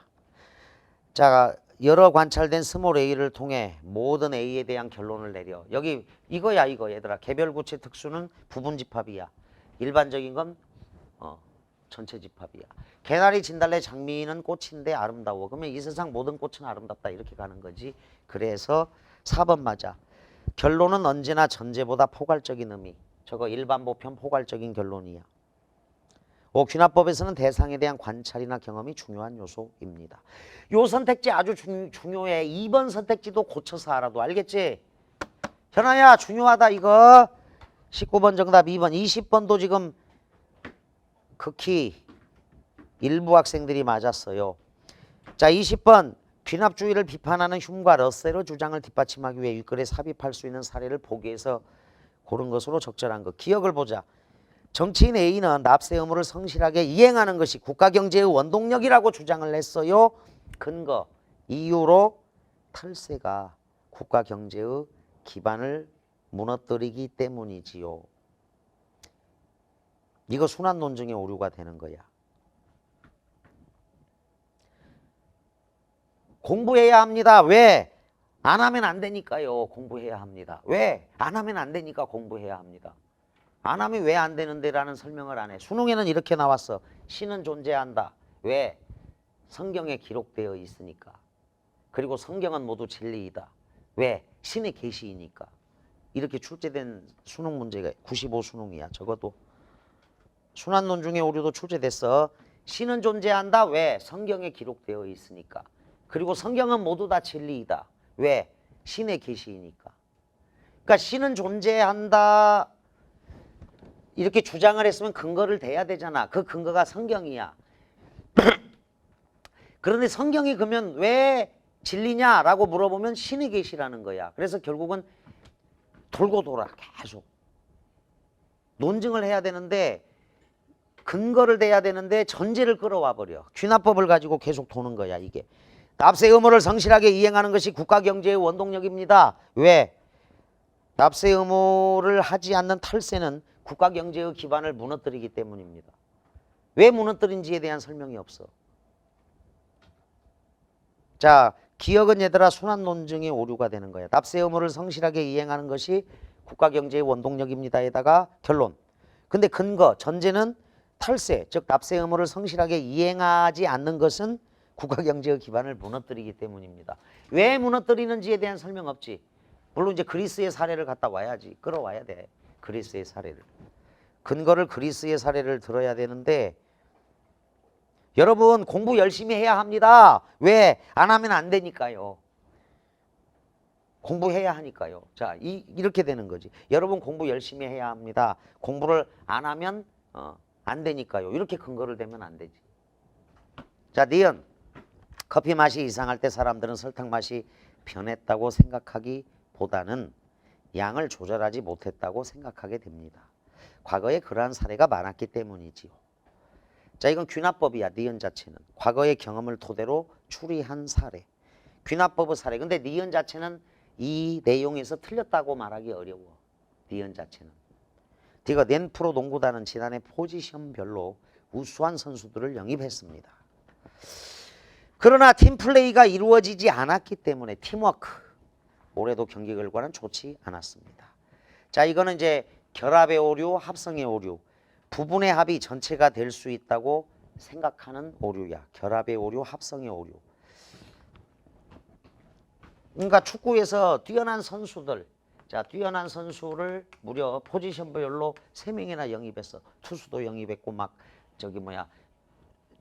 자, 여러 관찰된 스몰 a를 통해 모든 a에 대한 결론을 내려. 여기 이거야 이거 얘들아. 개별구체 특수는 부분집합이야. 일반적인 건 전체 집합이야. 개나리 진달래 장미는 꽃인데 아름다워. 그러면 이 세상 모든 꽃은 아름답다 이렇게 가는 거지. 그래서 4번 맞아. 결론은 언제나 전제보다 포괄적인 의미. 저거 일반 보편 포괄적인 결론이야. 5. 귀납법에서는 대상에 대한 관찰이나 경험이 중요한 요소입니다. 요 선택지 아주 중요해. 2번 선택지도 고쳐서 알아도 알겠지? 현아야 중요하다 이거. 19번 정답 2번. 20번도 지금 극히 일부 학생들이 맞았어요. 자, 20번. 귀납주의를 비판하는 흉과 러셀의 주장을 뒷받침하기 위해 윗글에 삽입할 수 있는 사례를 보기 위해서 고른 것으로 적절한 것. 기억을 보자. 정치인 A는 납세 의무를 성실하게 이행하는 것이 국가경제의 원동력이라고 주장을 했어요. 근거, 이유로 탈세가 국가경제의 기반을 무너뜨리기 때문이지요. 이거 순환 논증의 오류가 되는 거야. 공부해야 합니다. 왜? 안 하면 안 되니까요. 공부해야 합니다. 왜? 안 하면 안 되니까 공부해야 합니다. 안 하면 왜 안 되는데 라는 설명을 안 해. 수능에는 이렇게 나왔어. 신은 존재한다. 왜? 성경에 기록되어 있으니까. 그리고 성경은 모두 진리이다. 왜? 신의 계시이니까. 이렇게 출제된 수능 문제가 95 수능이야. 적어도. 순환 논증의 오류도 출제됐어. 신은 존재한다. 왜? 성경에 기록되어 있으니까. 그리고 성경은 모두 다 진리이다. 왜? 신의 계시이니까. 그러니까 신은 존재한다. 이렇게 주장을 했으면 근거를 대야 되잖아. 그 근거가 성경이야. 그런데 성경이 그러면 왜 진리냐라고 물어보면 신의 계시라는 거야. 그래서 결국은 돌고 돌아 계속 논증을 해야 되는데 근거를 대야 되는데 전제를 끌어와 버려. 귀납법을 가지고 계속 도는 거야 이게. 납세 의무를 성실하게 이행하는 것이 국가경제의 원동력입니다. 왜? 납세 의무를 하지 않는 탈세는 국가경제의 기반을 무너뜨리기 때문입니다. 왜 무너뜨린지에 대한 설명이 없어. 자, 기억은 얘들아 순환 논증의 오류가 되는 거야. 납세 의무를 성실하게 이행하는 것이 국가경제의 원동력입니다에다가 결론. 근데 근거, 전제는 탈세, 즉 납세 의무를 성실하게 이행하지 않는 것은 국가경제의 기반을 무너뜨리기 때문입니다. 왜 무너뜨리는지에 대한 설명 없지. 물론 이제 그리스의 사례를 갖다 와야지. 끌어와야 돼. 그리스의 사례를. 근거를 그리스의 사례를 들어야 되는데 여러분 공부 열심히 해야 합니다. 왜? 안 하면 안 되니까요. 공부해야 하니까요. 자, 이렇게 되는 거지. 여러분 공부 열심히 해야 합니다. 공부를 안 하면 안 되니까요. 이렇게 근거를 대면 안 되지. 자, 니은. 커피 맛이 이상할 때 사람들은 설탕 맛이 변했다고 생각하기보다는 양을 조절하지 못했다고 생각하게 됩니다. 과거에 그러한 사례가 많았기 때문이지요. 자, 이건 귀납법이야. 니은 자체는. 과거의 경험을 토대로 추리한 사례. 귀납법의 사례. 근데 니은 자체는 이 내용에서 틀렸다고 말하기 어려워. 니은 자체는. 디거 낸프로 농구단은 지난해 포지션별로 우수한 선수들을 영입했습니다. 그러나 팀플레이가 이루어지지 않았기 때문에 팀워크. 올해도 경기 결과는 좋지 않았습니다. 자, 이거는 이제 결합의 오류, 합성의 오류. 부분의 합이 전체가 될 수 있다고 생각하는 오류야. 결합의 오류, 합성의 오류. 그러니까 축구에서 뛰어난 선수들, 자, 뛰어난 선수를 무려 포지션별로 3명이나 영입했어. 투수도 영입했고 막 저기 뭐야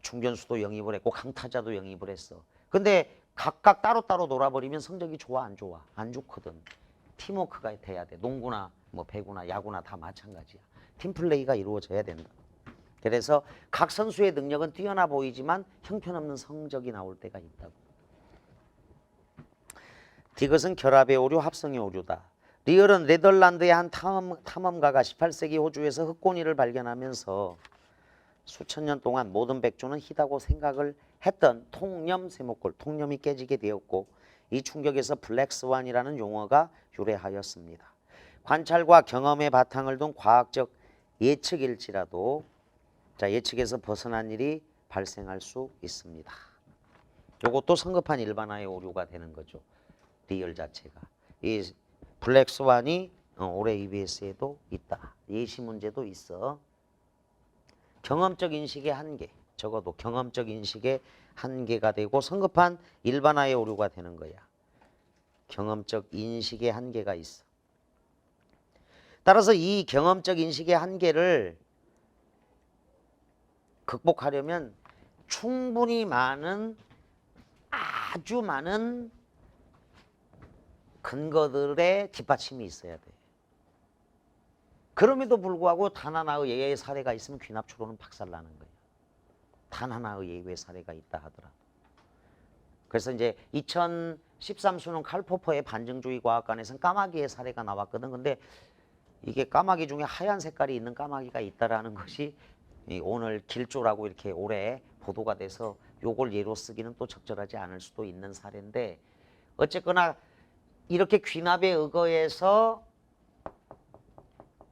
중견수도 영입을 했고 강타자도 영입을 했어. 근데 각각 따로따로 놀아버리면 성적이 좋아 안 좋아? 안 좋거든. 팀워크가 돼야 돼. 농구나 뭐 배구나 야구나 다 마찬가지야. 팀플레이가 이루어져야 된다. 그래서 각 선수의 능력은 뛰어나 보이지만 형편없는 성적이 나올 때가 있다고. 디귿은 결합의 오류, 합성의 오류다. 리얼은 네덜란드의 한 탐험가가 18세기 호주에서 흙고니를 발견하면서 수천 년 동안 모든 백조는 희다고 생각을 했던 통념 세모골, 통념이 깨지게 되었고 이 충격에서 블랙스완이라는 용어가 유래하였습니다. 관찰과 경험의 바탕을 둔 과학적 예측일지라도 자, 예측에서 벗어난 일이 발생할 수 있습니다. 이것도 성급한 일반화의 오류가 되는 거죠. 리얼 자체가. 이 블랙스완이 올해 EBS에도 있다. 예시 문제도 있어. 경험적 인식의 한계, 적어도 경험적 인식의 한계가 되고 성급한 일반화의 오류가 되는 거야. 경험적 인식의 한계가 있어. 따라서 이 경험적 인식의 한계를 극복하려면 충분히 많은 아주 많은 근거들의 뒷받침이 있어야 돼. 그럼에도 불구하고 단 하나의 예외 사례가 있으면 귀납추론은 박살나는 거예요. 단 하나의 예외 사례가 있다 하더라도. 그래서 이제 2013 수능 칼포퍼의 반증주의 과학관에서는 까마귀의 사례가 나왔거든. 근데 이게 까마귀 중에 하얀 색깔이 있는 까마귀가 있다라는 것이 오늘 길조라고 이렇게 올해 보도가 돼서 요걸 예로 쓰기는 또 적절하지 않을 수도 있는 사례인데 어쨌거나 이렇게 귀납에 의거해서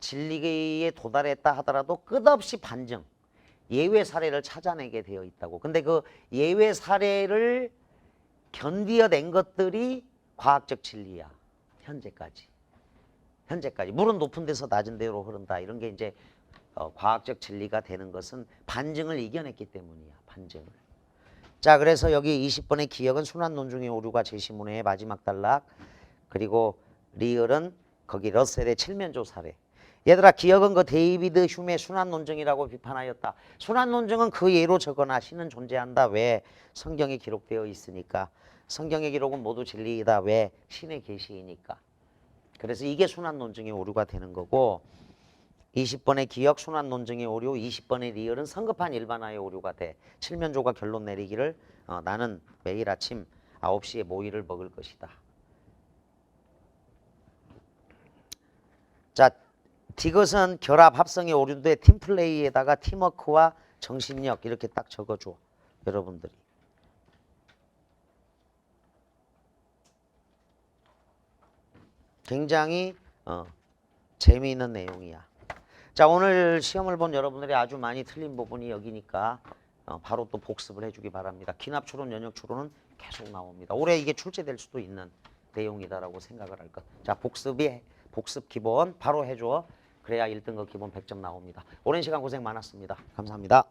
진리에 도달했다 하더라도 끝없이 반증, 예외 사례를 찾아내게 되어 있다고. 근데 그 예외 사례를 견디어낸 것들이 과학적 진리야. 현재까지. 물은 높은 데서 낮은 데로 흐른다. 이런 게 이제 과학적 진리가 되는 것은 반증을 이겨냈기 때문이야. 반증을. 자, 그래서 여기 20번의 기억은 순환 논중의 오류가 제시문의 마지막 단락. 그리고 리얼은 거기 러셀의 칠면조 사례. 얘들아, 기억은 그 데이비드 휴메 순환 논증이라고 비판하였다. 순환 논증은 그 예로 적거나 신은 존재한다. 왜? 성경에 기록되어 있으니까. 성경의 기록은 모두 진리이다. 왜? 신의 계시이니까. 그래서 이게 순환 논증의 오류가 되는 거고 20번의 기억 순환 논증의 오류, 20번의 리얼은 성급한 일반화의 오류가 돼. 칠면조가 결론 내리기를 나는 매일 아침 9시에 모이를 먹을 것이다. 자, 디귿은 결합 합성의 오류인데 팀플레이에다가 팀워크와 정신력 이렇게 딱 적어줘. 여러분들이. 굉장히 재미있는 내용이야. 자, 오늘 시험을 본 여러분들이 아주 많이 틀린 부분이 여기니까 바로 또 복습을 해주기 바랍니다. 기납추론, 연역추론은 계속 나옵니다. 올해 이게 출제될 수도 있는 내용이다라고 생각을 할 것. 자, 복습 기본 바로 해줘. 그래야 1등급 기본 100점 나옵니다. 오랜 시간 고생 많았습니다. 감사합니다.